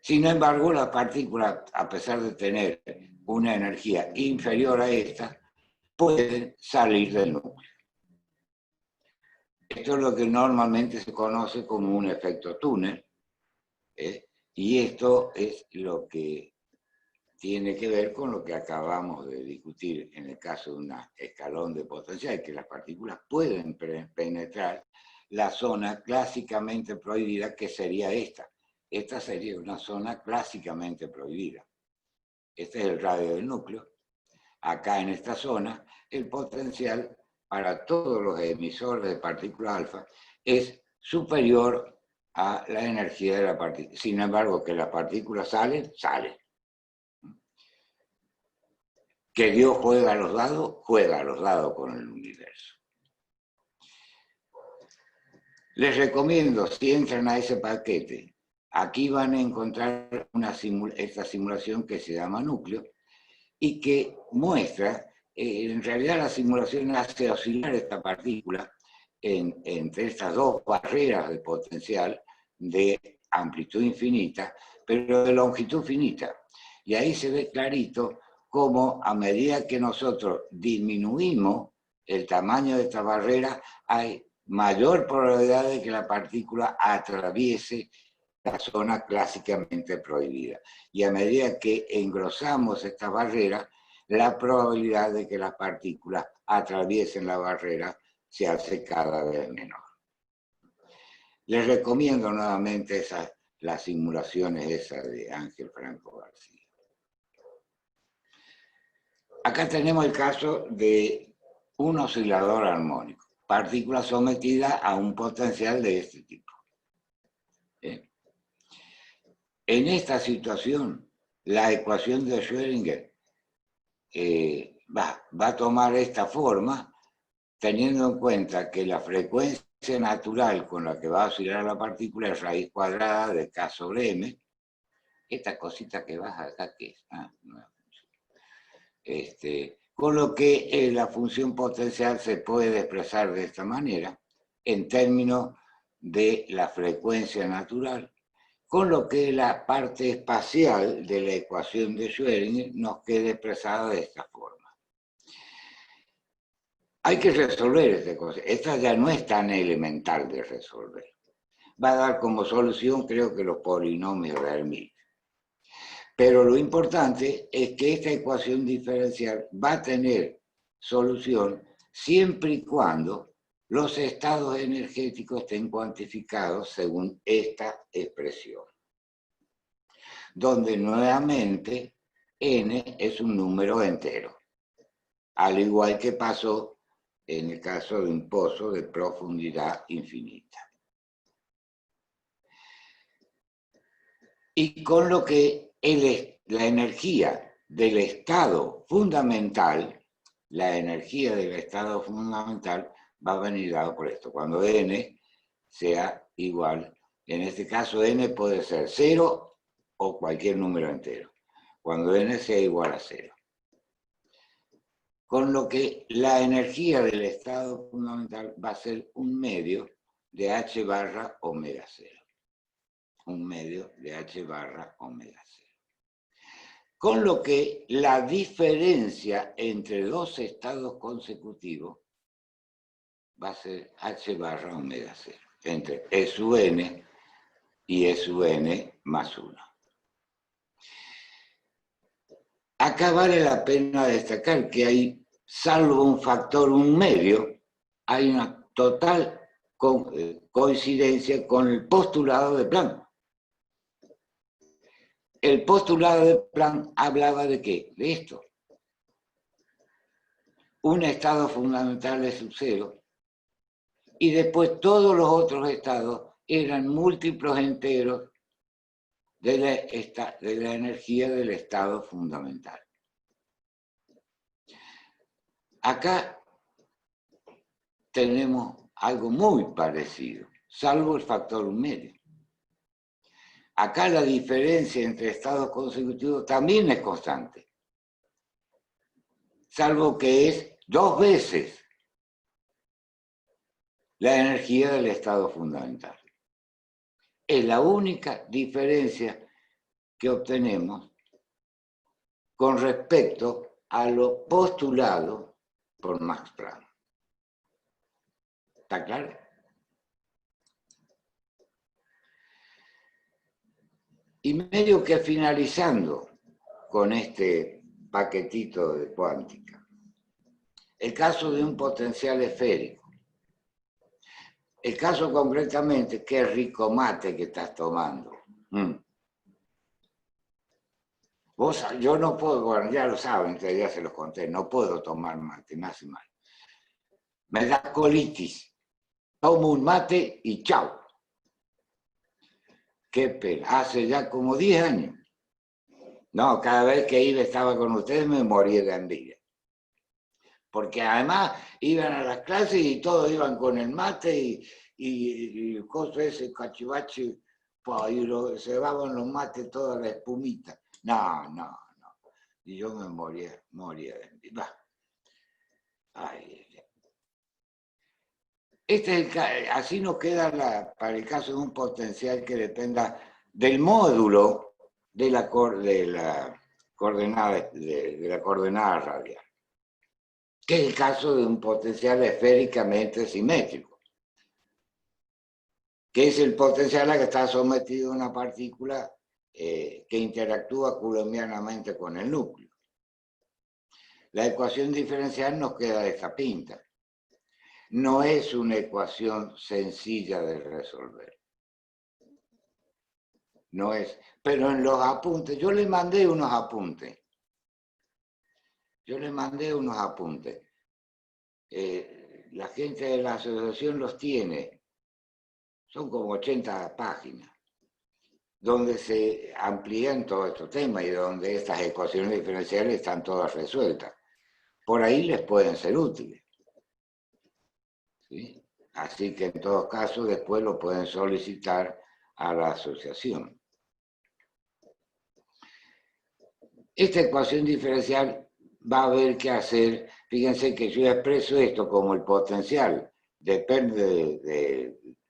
Sin embargo, la partícula, a pesar de tener una energía inferior a esta, pueden salir del núcleo. Esto es lo que normalmente se conoce como un efecto túnel, y esto es lo que tiene que ver con lo que acabamos de discutir en el caso de un escalón de potencial, que las partículas pueden penetrar la zona clásicamente prohibida, que sería esta. Esta sería una zona clásicamente prohibida. Este es el radio del núcleo. Acá en esta zona, el potencial para todos los emisores de partículas alfa es superior a la energía de la partícula. Sin embargo, que las partículas salen. Que Dios juega a los dados con el universo. Les recomiendo, si entran a ese paquete, aquí van a encontrar esta simulación que se llama núcleo y que muestra, en realidad la simulación hace oscilar esta partícula entre estas dos barreras de potencial de amplitud infinita, pero de longitud finita. Y ahí se ve clarito cómo a medida que nosotros disminuimos el tamaño de esta barrera, hay mayor probabilidad de que la partícula atraviese la zona clásicamente prohibida. Y a medida que engrosamos esta barrera, la probabilidad de que las partículas atraviesen la barrera se hace cada vez menor. Les recomiendo nuevamente las simulaciones esas de Ángel Franco García. Acá tenemos el caso de un oscilador armónico, partícula sometida a un potencial de este tipo. En esta situación, la ecuación de Schrödinger va a tomar esta forma, teniendo en cuenta que la frecuencia natural con la que va a oscilar la partícula es raíz cuadrada de K sobre M. Esta cosita que baja acá, ¿qué es? Con lo que la función potencial se puede expresar de esta manera. en términos de la frecuencia natural, con lo que la parte espacial de la ecuación de Schrödinger nos queda expresada de esta forma. Hay que resolver esta cosa. Esta ya no es tan elemental de resolver. Va a dar como solución, creo que los polinomios de Hermite. Pero lo importante es que esta ecuación diferencial va a tener solución siempre y cuando los estados energéticos estén cuantificados según esta expresión, donde nuevamente n es un número entero, al igual que pasó en el caso de un pozo de profundidad infinita. Y con lo que la energía del estado fundamental, va a venir dado por esto. Cuando n sea igual, en este caso n puede ser 0 o cualquier número entero. Cuando n sea igual a 0. Con lo que la energía del estado fundamental va a ser un medio de h barra omega 0. Un medio de h barra omega 0. Con lo que la diferencia entre dos estados consecutivos va a ser h barra omega 0, entre E sub n y E sub n más 1. Acá vale la pena destacar que hay, salvo un factor, un medio, hay una total coincidencia con el postulado de Planck. El postulado de Planck hablaba de ¿qué? De esto. Un estado fundamental de sub 0 y después todos los otros estados eran múltiplos enteros de la energía del estado fundamental. Acá tenemos algo muy parecido, salvo el factor medio. Acá la diferencia entre estados consecutivos también es constante, salvo que es 2 veces la energía del estado fundamental. Es la única diferencia que obtenemos con respecto a lo postulado por Max Planck. ¿Está claro? Y medio que finalizando con este paquetito de cuántica, el caso de un potencial esférico. El caso concretamente, qué rico mate que estás tomando. Yo no puedo, bueno, ya lo saben, ya se los conté, no puedo tomar mate, me hace mal. Me da colitis. Tomo un mate y chao. Qué pena, hace ya como 10 años. No, cada vez que estaba con ustedes me moría de envidia. Porque además iban a las clases y todos iban con el mate y el coso ese, cachivache, y se daban los mates toda la espumita. No. Y yo me moría de envidia. Ay. Así nos queda para el caso de un potencial que dependa del módulo de la coordenada radial, que es el caso de un potencial esféricamente simétrico, que es el potencial a que está sometido una partícula que interactúa coulombianamente con el núcleo. La ecuación diferencial nos queda de esta pinta. No es una ecuación sencilla de resolver. No es. Pero en los apuntes, yo les mandé unos apuntes. La gente de la asociación los tiene. Son como 80 páginas, donde se amplían todos estos temas y donde estas ecuaciones diferenciales están todas resueltas. Por ahí les pueden ser útiles. ¿Sí? Así que en todo caso después lo pueden solicitar a la asociación. Esta ecuación diferencial va a haber que hacer, fíjense que yo expreso esto como el potencial depende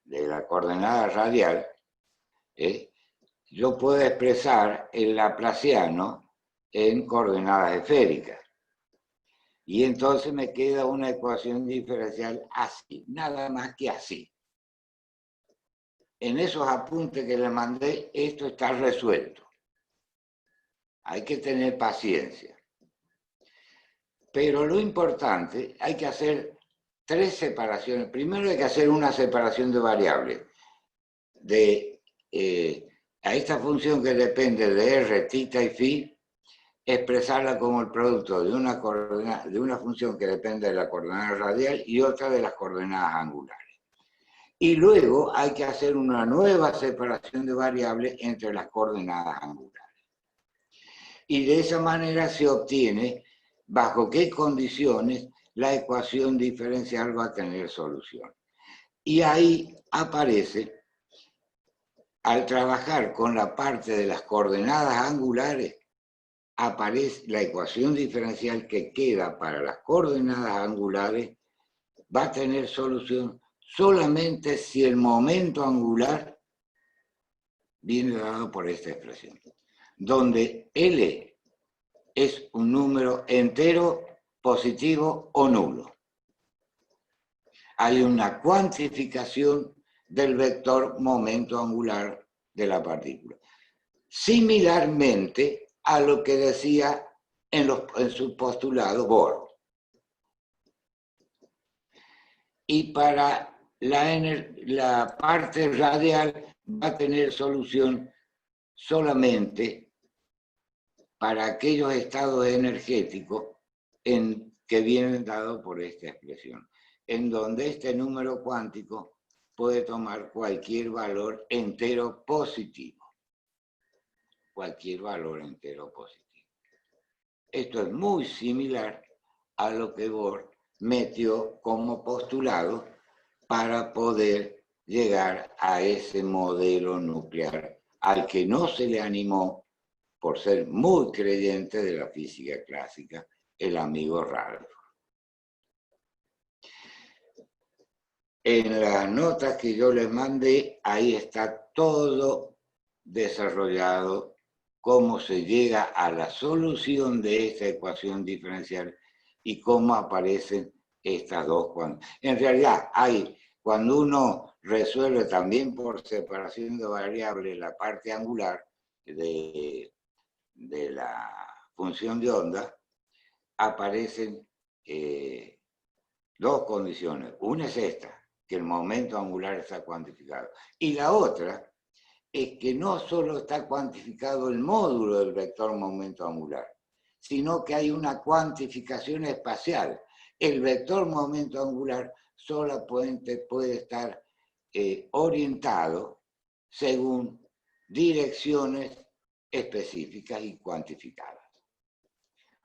de la coordenada radial, yo puedo expresar el laplaciano en coordenadas esféricas. Y entonces me queda una ecuación diferencial así, nada más que así. En esos apuntes que le mandé, esto está resuelto. Hay que tener paciencia. Pero lo importante, hay que hacer 3 separaciones. Primero hay que hacer una separación de variables. A esta función que depende de r, θ y φ, expresarla como el producto de una función que depende de la coordenada radial y otra de las coordenadas angulares. Y luego hay que hacer una nueva separación de variables entre las coordenadas angulares. Y de esa manera se obtiene bajo qué condiciones la ecuación diferencial va a tener solución. Y ahí aparece, al trabajar con la parte de las coordenadas angulares, aparece la ecuación diferencial que queda para las coordenadas angulares, va a tener solución solamente si el momento angular viene dado por esta expresión, donde L es un número entero, positivo o nulo. Hay una cuantificación del vector momento angular de la partícula. Similarmente a lo que decía en su postulado Bohr. Y para la parte radial va a tener solución solamente para aquellos estados energéticos que vienen dados por esta expresión, en donde este número cuántico puede tomar cualquier valor entero positivo. Cualquier valor entero positivo. Esto es muy similar a lo que Bohr metió como postulado para poder llegar a ese modelo nuclear al que no se le animó por ser muy creyente de la física clásica, el amigo Ralph. En las notas que yo les mandé, ahí está todo desarrollado, cómo se llega a la solución de esta ecuación diferencial y cómo aparecen estas dos. En realidad, cuando uno resuelve también por separación de variables la parte angular de la función de onda, aparecen dos condiciones. Una es esta, que el momento angular está cuantificado. Y la otra es que no solo está cuantificado el módulo del vector momento angular, sino que hay una cuantificación espacial. El vector momento angular solamente puede estar orientado según direcciones específicas y cuantificadas.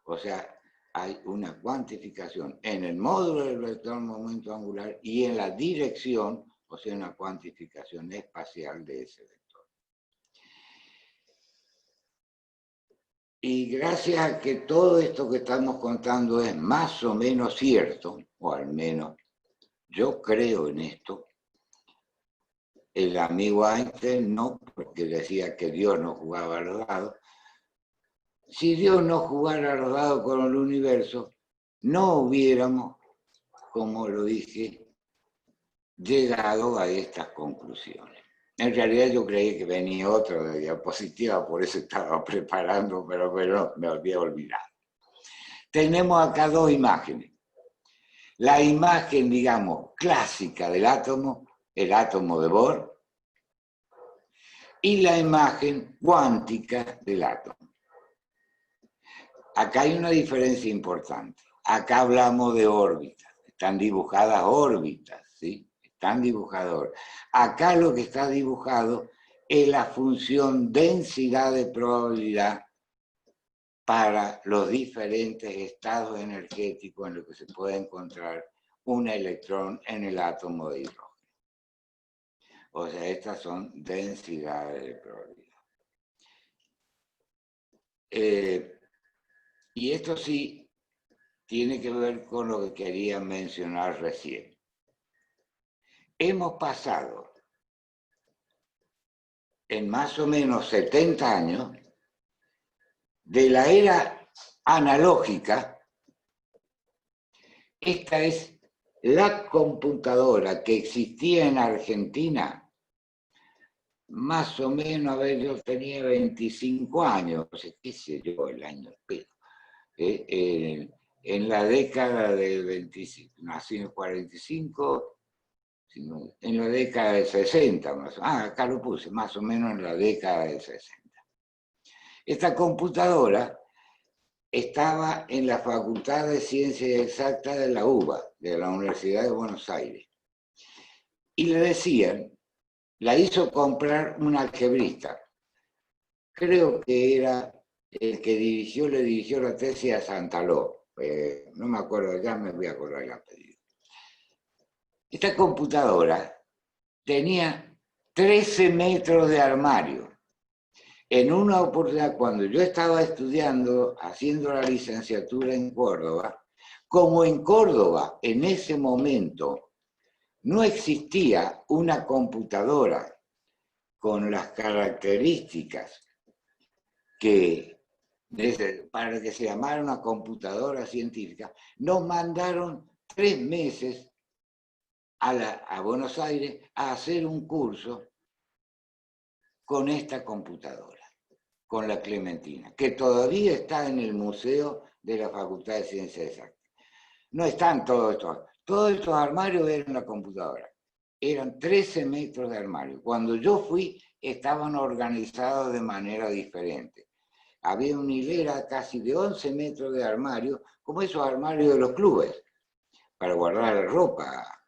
O sea, hay una cuantificación en el módulo del vector momento angular y en la dirección, o sea, una cuantificación espacial de ese vector. Y gracias a que todo esto que estamos contando es más o menos cierto, o al menos yo creo en esto, el amigo Einstein no, porque decía que Dios no jugaba a los dados. Si Dios no jugara a los dados con el universo, no hubiéramos, como lo dije, llegado a estas conclusiones. En realidad yo creí que venía otra de diapositiva, por eso estaba preparando, pero no, me había olvidado. Tenemos acá dos imágenes. La imagen, digamos, clásica del átomo, el átomo de Bohr, y la imagen cuántica del átomo. Acá hay una diferencia importante. Acá hablamos de órbitas. Están dibujadas órbitas, ¿sí? Están dibujadas. Acá lo que está dibujado es la función densidad de probabilidad para los diferentes estados energéticos en los que se puede encontrar un electrón en el átomo de hidrógeno. O sea, estas son densidades de probabilidad. Y esto sí tiene que ver con lo que quería mencionar recién. hemos pasado en más o menos 70 años de la era analógica. Esta es la computadora que existía en Argentina, más o menos, a ver, yo tenía 25 años, qué sé yo, el año, en la década del 25, nací en el 45, en la década del 60, acá lo puse, más o menos en la década del 60. Esta computadora estaba en la Facultad de Ciencias Exactas de la UBA, de la Universidad de Buenos Aires. Y le decían, la hizo comprar un algebrista. Creo que era el que le dirigió la tesis a Santaló. No me acuerdo, ya me voy a acordar el apellido. Esta computadora tenía 13 metros de armario. En una oportunidad, cuando yo estaba estudiando, haciendo la licenciatura en Córdoba, como en Córdoba en ese momento no existía una computadora con las características para que se llamara una computadora científica, nos mandaron 3 meses a Buenos Aires a hacer un curso con esta computadora, con la Clementina, que todavía está en el Museo de la Facultad de Ciencias Exactas. No están todos estos armarios eran una computadora. Eran 13 metros de armario. Cuando yo fui, estaban organizados de manera diferente. Había una hilera casi de 11 metros de armario, como esos armarios de los clubes, para guardar ropa.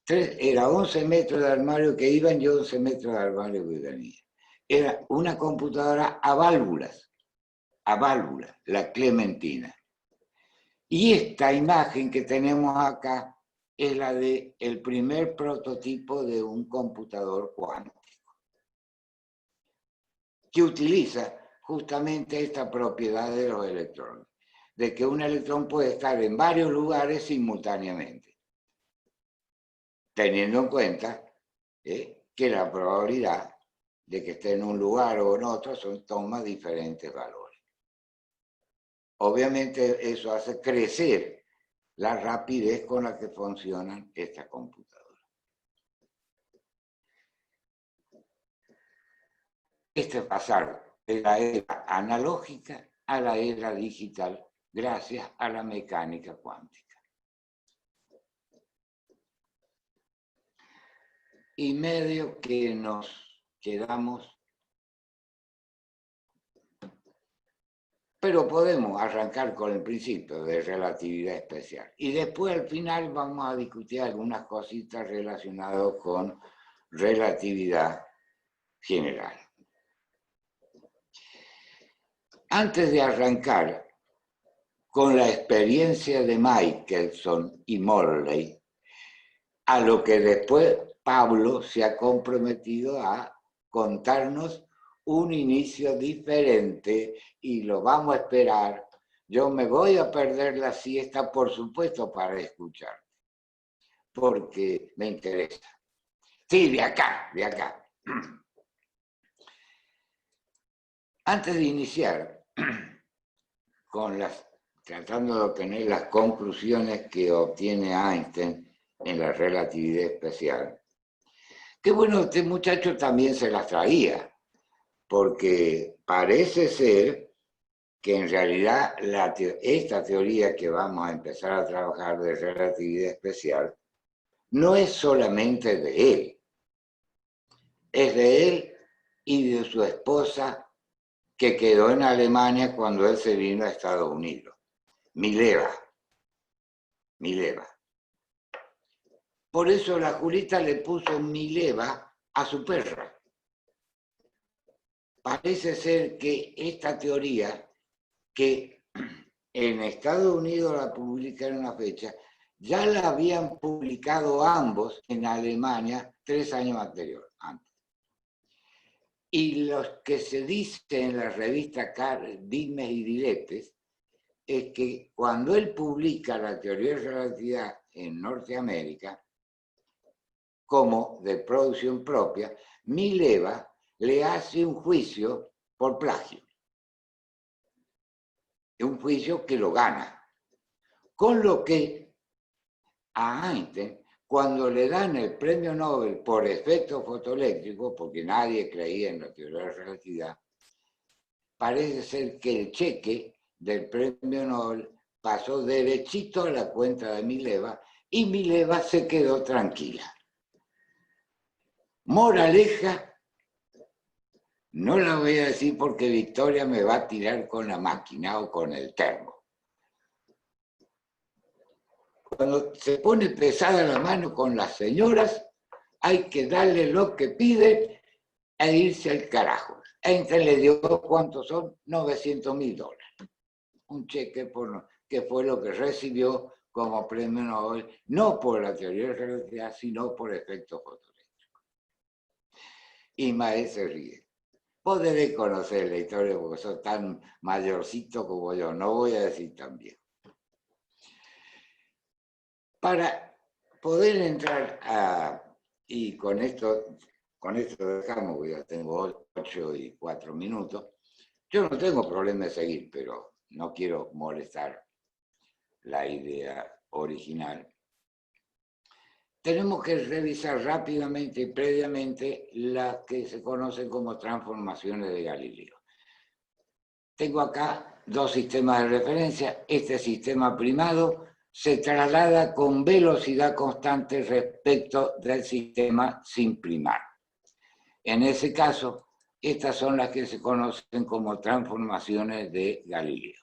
Era 11 metros de armario que iban y 11 metros de armario que venían. Era una computadora a válvulas, la Clementina. Y esta imagen que tenemos acá es la del primer prototipo de un computador cuántico, que utiliza justamente esta propiedad de los electrones, de que un electrón puede estar en varios lugares simultáneamente, teniendo en cuenta que la probabilidad de que esté en un lugar o en otro toma diferentes valores. Obviamente eso hace crecer la rapidez con la que funcionan estas computadoras. Este es pasar de la era analógica a la era digital gracias a la mecánica cuántica. Y medio que nos quedamos, pero podemos arrancar con el principio de relatividad especial. Y después al final vamos a discutir algunas cositas relacionadas con relatividad general. Antes de arrancar con la experiencia de Michelson y Morley, a lo que después Pablo se ha comprometido a contarnos un inicio diferente y lo vamos a esperar. Yo me voy a perder la siesta, por supuesto, para escuchar, porque me interesa. Sí, de acá. Antes de iniciar, tratando de obtener las conclusiones que obtiene Einstein en la relatividad especial, que bueno, este muchacho también se las traía, porque parece ser que en realidad esta teoría que vamos a empezar a trabajar de relatividad especial no es solamente de él, es de él y de su esposa que quedó en Alemania cuando él se vino a Estados Unidos, Mileva. Por eso la Julita le puso Mileva a su perra. Parece ser que esta teoría, que en Estados Unidos la publicaron en una fecha, ya la habían publicado ambos en Alemania 3 años antes. Y lo que se dice en la revista Dimes y Diretes es que cuando él publica la teoría de relatividad en Norteamérica, como de producción propia, Mileva le hace un juicio por plagio. Es un juicio que lo gana. Con lo que a Einstein, cuando le dan el premio Nobel por efecto fotoeléctrico, porque nadie creía en la teoría de la relatividad, parece ser que el cheque del premio Nobel pasó derechito a la cuenta de Mileva y Mileva se quedó tranquila. Moraleja, no la voy a decir porque Victoria me va a tirar con la máquina o con el termo. Cuando se pone pesada la mano con las señoras, hay que darle lo que pide e irse al carajo. Einstein le dio, ¿cuántos son? $900.000. Un cheque que fue lo que recibió como premio Nobel, no por la teoría de la relatividad, sino por efecto fotoeléctrico. Y Maes se ríe. Vos debés conocer la historia porque sos tan mayorcito como yo, no voy a decir tan viejo. Para poder entrar y con esto dejamos, porque ya tengo 8 y 4 minutos, yo no tengo problema de seguir, pero no quiero molestar la idea original. Tenemos que revisar rápidamente y previamente las que se conocen como transformaciones de Galileo. Tengo acá 2 sistemas de referencia. Este sistema primado se traslada con velocidad constante respecto del sistema sin primar. En ese caso, estas son las que se conocen como transformaciones de Galileo.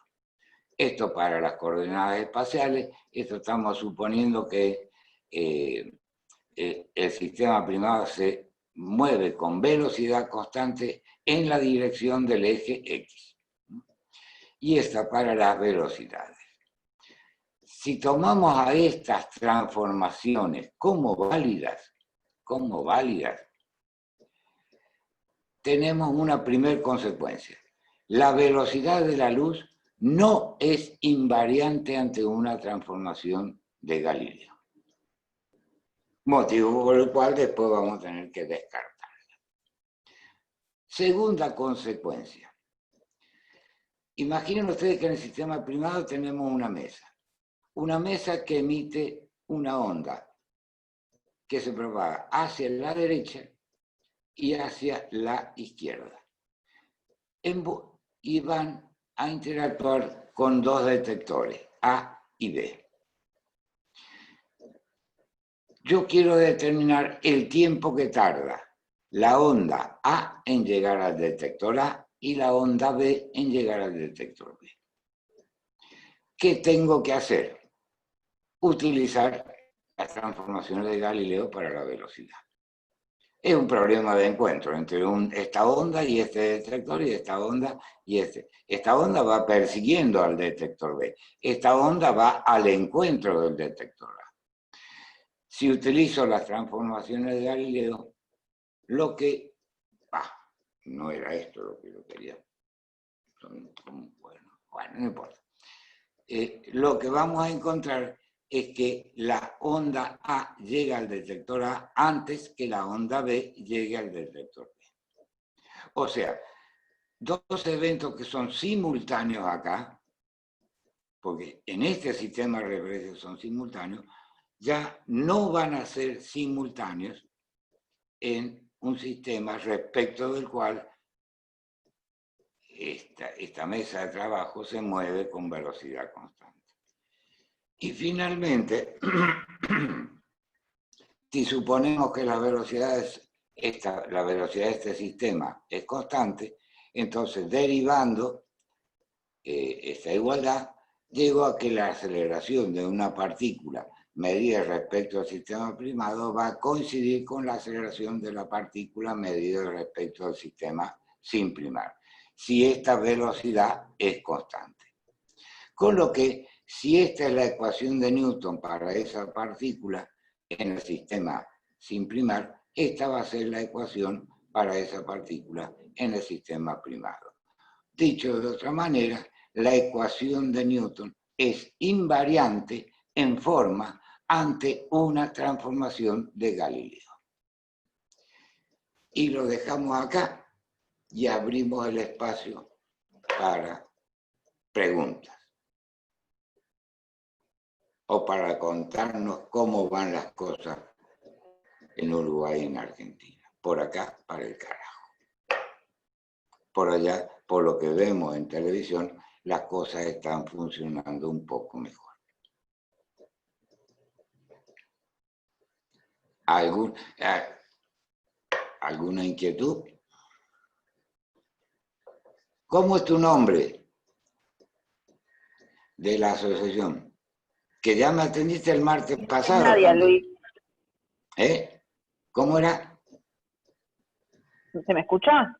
Esto para las coordenadas espaciales, esto estamos suponiendo que el sistema primado se mueve con velocidad constante en la dirección del eje X. Y esta para las velocidades. Si tomamos a estas transformaciones como válidas, tenemos una primera consecuencia. La velocidad de la luz no es invariante ante una transformación de Galileo. Motivo por el cual después vamos a tener que descartarla. Segunda consecuencia. Imaginen ustedes que en el sistema primado tenemos una mesa que emite una onda que se propaga hacia la derecha y hacia la izquierda. Y van a interactuar con 2 detectores, A y B. Yo quiero determinar el tiempo que tarda la onda A en llegar al detector A y la onda B en llegar al detector B. ¿Qué tengo que hacer? Utilizar las transformaciones de Galileo para la velocidad. Es un problema de encuentro entre esta onda y este detector y esta onda y este. Esta onda va persiguiendo al detector B. Esta onda va al encuentro del detector A. Si utilizo las transformaciones de Galileo, lo que... no era esto lo que yo quería. Bueno, no importa. Lo que vamos a encontrar es que la onda A llega al detector A antes que la onda B llegue al detector B. O sea, 2 eventos que son simultáneos acá, porque en este sistema de referencia son simultáneos, ya no van a ser simultáneos en un sistema respecto del cual esta mesa de trabajo se mueve con velocidad constante. Y finalmente, si suponemos que la velocidad de este sistema es constante, entonces derivando esta igualdad, llego a que la aceleración de una partícula medida respecto al sistema primado va a coincidir con la aceleración de la partícula medida respecto al sistema sin primar, si esta velocidad es constante. Con lo que, si esta es la ecuación de Newton para esa partícula en el sistema sin primar, esta va a ser la ecuación para esa partícula en el sistema primado. Dicho de otra manera, la ecuación de Newton es invariante en forma ante una transformación de Galileo. y lo dejamos acá y abrimos el espacio para preguntas o para contarnos cómo van las cosas en Uruguay y en Argentina. Por acá, para el carajo. Por allá, por lo que vemos en televisión, las cosas están funcionando un poco mejor. ¿Alguna inquietud? ¿Cómo es tu nombre de la asociación? Que ya me atendiste el martes pasado. Nadia, Luis. ¿Cómo era? ¿Se me escucha?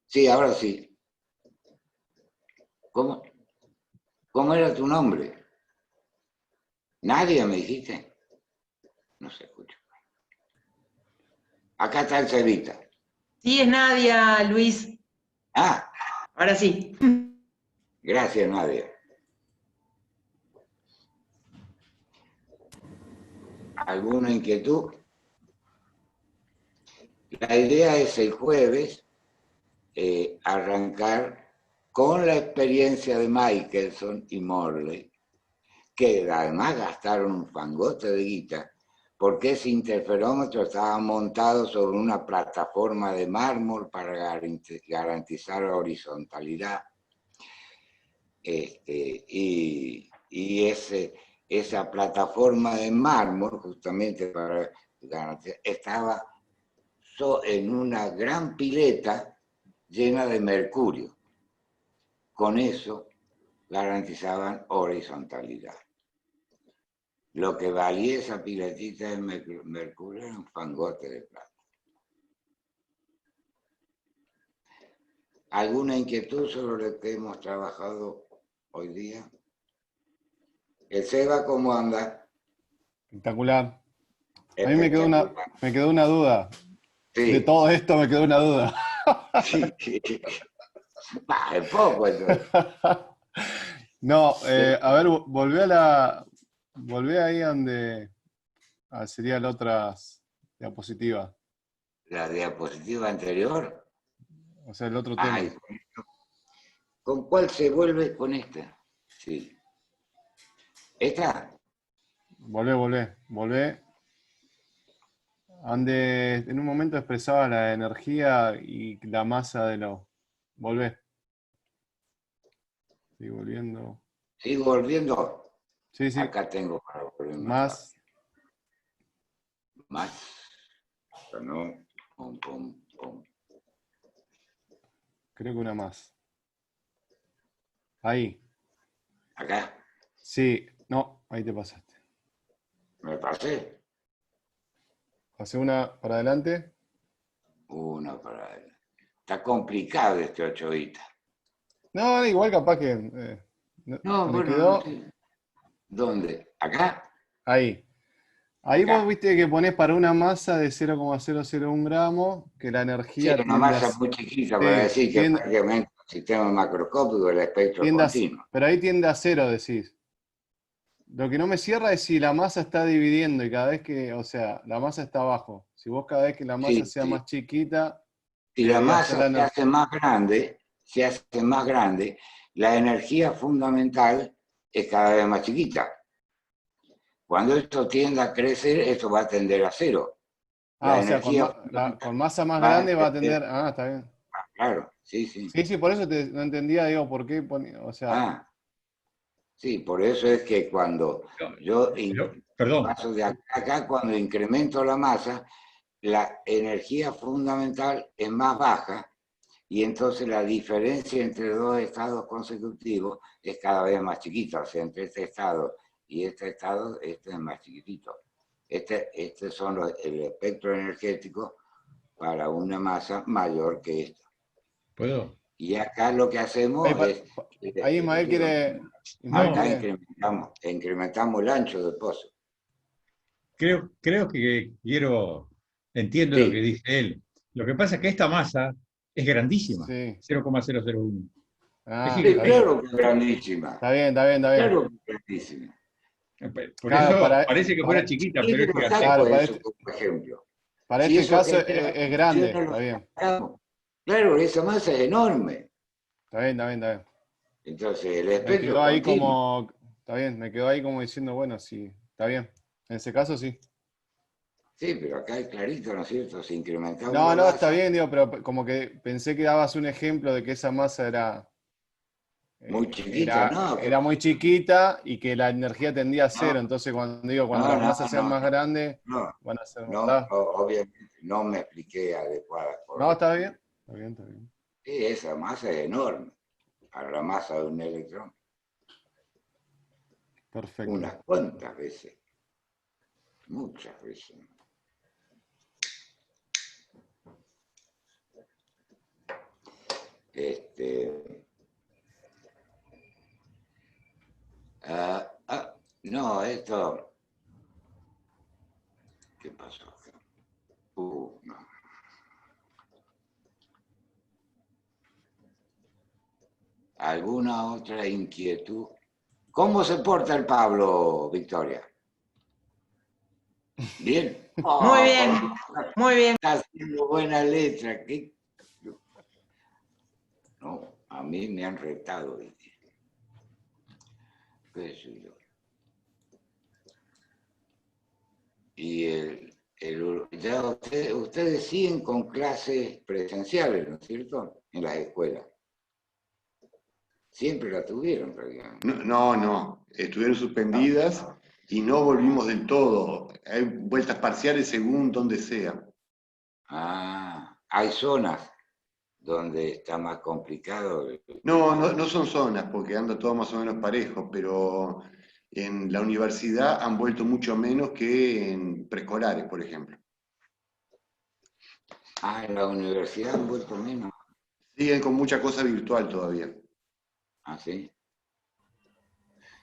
Sí, ahora sí. ¿Cómo era tu nombre? Nadia, me dijiste. No se escucha. Acá está el Cevita. Sí, es Nadia, Luis. Ah, Ahora sí. gracias, Nadia. ¿Alguna inquietud? La idea es el jueves arrancar con la experiencia de Michelson y Morley, que además gastaron un fangote de guita, porque ese interferómetro estaba montado sobre una plataforma de mármol para garantizar la horizontalidad. Y esa plataforma de mármol, justamente para garantizar, estaba en una gran pileta llena de mercurio. Con eso garantizaban horizontalidad. Lo que valía esa piletita de mercurio era un fangote de plata. ¿Alguna inquietud sobre lo que hemos trabajado hoy día? ¿El Seba cómo anda? Espectacular. A mí me quedó una duda. Sí. De todo esto me quedó una duda. Sí. Es poco entonces. No, a ver, volvé ahí donde sería la otra diapositiva. La diapositiva anterior. O sea, el otro tema. Ay, ¿con cuál se vuelve? Con esta. Sí. ¿Esta? Volvé. Donde en un momento expresaba la energía y la masa de lo... Volvé. Sigo volviendo. ¿Sigo volviendo? Sí. Acá tengo para volver Más. Más. No. Pum. Creo que una más. Ahí. ¿Acá? Sí. No, ahí te pasaste. ¿Me pasé? Pasé una para adelante. Una para adelante. Está complicado este 8-bita. No, igual capaz que... No, me bueno, quedó... no sé. ¿Dónde? ¿Acá? Ahí. Ahí Acá. vos viste que ponés para una masa de 0,001 gramos, que la Sí, energía una tiende masa muy chiquita para decir que prácticamente un sistema macroscópico el espectro es continuo. pero ahí tiende a 0, decís. Lo que no me cierra es si la masa está dividiendo y cada vez que, o sea, la masa está abajo. Si vos cada vez que la masa sea más chiquita... Si la masa se hace más grande, la energía fundamental es cada vez más chiquita. Cuando esto tiende a crecer, esto va a tender a 0. O sea, con masa más grande va a tender... está bien. Claro, sí. Sí, por eso no entendía, digo, por qué o sea... Sí, por eso es que cuando yo paso de acá, cuando incremento la masa, la energía fundamental es más baja y entonces la diferencia entre dos estados consecutivos es cada vez más chiquita. O sea, entre este estado y este estado, este es más chiquitito. Este son el espectro energético para una masa mayor que esta. ¿Puedo? Y acá lo que hacemos es... Ahí Ismael quiere... Acá incrementamos el ancho del pozo. Creo que entiendo Sí. lo que dice él. Lo que pasa es que esta masa es grandísima, Sí. 0,001. Sí, claro que es grandísima. Está bien. Claro que es grandísima. Por eso parece que fuera chiquita, pero es que Por ejemplo. Para Si este eso caso genera es grande, fricción, lo está bien. sacamos. Claro, esa masa es enorme. Está bien, está bien, está bien. Entonces, el Me espectro quedó ahí continuo. como, está bien, me quedó ahí como diciendo, bueno, sí, está bien. En ese caso sí. Sí, pero acá es clarito, ¿no es cierto? Se incrementaba No, la no, está masa, bien, digo, pero como que pensé que dabas un ejemplo de que esa masa muy chiquita, ¿no? era muy chiquita y que la energía tendía a cero. No, Entonces, cuando digo, cuando no, las no, masas sean no, más grandes, no, van a ser más. no, ¿Está? obviamente no me expliqué adecuada, No, está correctamente. bien. Está bien, está bien. Sí, esa masa es enorme, para la masa de un electrón, Perfecto. unas cuantas veces, muchas veces. Este, no, esto, ¿qué pasó acá? No. ¿Alguna otra inquietud? ¿Cómo se porta el Pablo, Victoria? ¿Bien? Muy Oh, bien, muy bien. está haciendo buena letra. ¿Qué? No, a mí me han retado. ¿Viste? ¿Qué sé yo? Y ya ustedes siguen con clases presenciales, ¿no es cierto? En las escuelas. Siempre la tuvieron, prácticamente. No, estuvieron suspendidas y no volvimos del todo. Hay vueltas parciales según donde sea. Hay zonas donde está más complicado. No son zonas porque anda todo más o menos parejo, pero en la universidad han vuelto mucho menos que en preescolares, por ejemplo. En la universidad han vuelto menos. Siguen con mucha cosa virtual todavía. Sí.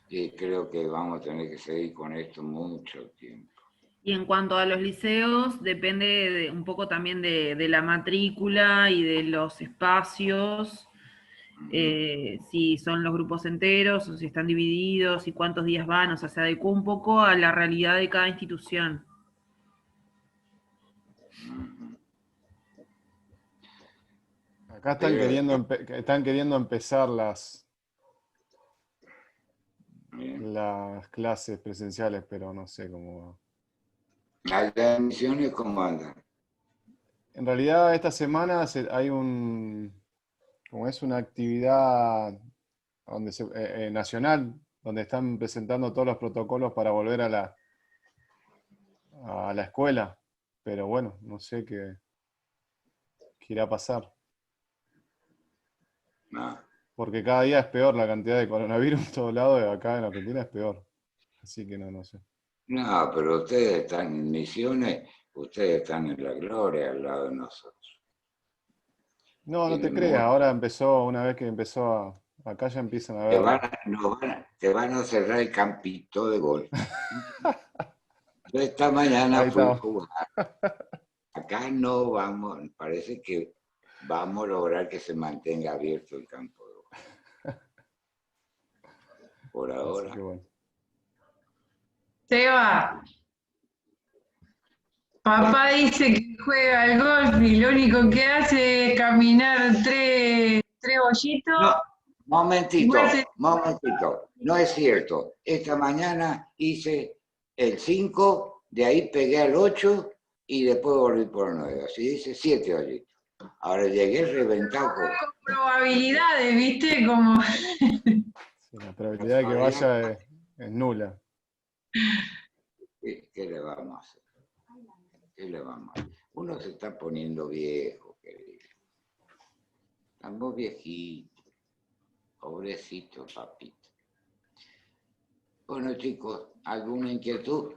Y creo que vamos a tener que seguir con esto mucho tiempo. Y en cuanto a los liceos, depende un poco también de la matrícula y de los espacios, si son los grupos enteros o si están divididos y cuántos días van, o sea, se adecua un poco a la realidad de cada institución. Acá están queriendo empezar las clases presenciales, pero no sé cómo va. ¿Las admisiones cómo andan? En realidad esta semana hay como es una actividad nacional, donde están presentando todos los protocolos para volver a la escuela. Pero bueno, no sé qué irá a pasar. No. Porque cada día es peor la cantidad de coronavirus en todos lados, y acá en Argentina es peor. Así que no sé. No, pero ustedes están en misiones, ustedes están en la gloria al lado de nosotros. No te Tienen creas, mucho. ahora una vez que empezó acá ya empiezan a Te ver. te van a cerrar el campito de golf. Yo esta mañana Ahí fui a está. jugar. Acá no vamos, parece que vamos a lograr que se mantenga abierto el campo de golf. Por Así ahora. que bueno. Seba, papá dice que juega al golf y lo único que hace es caminar tres bollitos. No, momentito, Igual se- momentito. No es cierto. Esta mañana hice el 5, de ahí pegué al 8 y después volví por el 9. Así dice 7 hoyitos. Ahora llegué reventado. con probabilidades, ¿viste? Como Sí, la probabilidad de que vaya es nula. ¿Qué le vamos a hacer? ¿Qué le vamos a hacer? Uno se está poniendo viejo, querido. Estamos viejitos. Pobrecito, papito. Bueno, chicos, ¿alguna inquietud?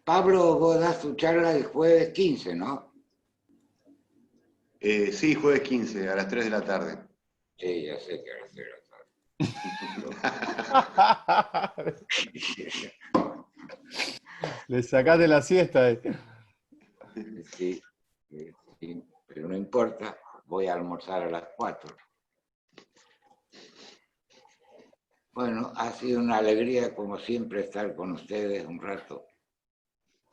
Pablo, vos das tu charla el jueves 15, ¿no? Sí, jueves 15, a las 3 de la tarde. Sí, ya sé que ahora será Le sacaste la siesta. Sí, sí, pero no importa, voy a almorzar a las 4. Bueno, ha sido una alegría como siempre estar con ustedes un rato.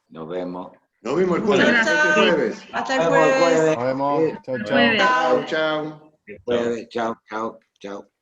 Nos vemos. Nos vemos el jueves. Muchas Hasta el gracias. jueves. Hasta el jueves. Nos vemos. Chau, chau. Jueves. Chao, chao. Jueves. Chao, chao, chao.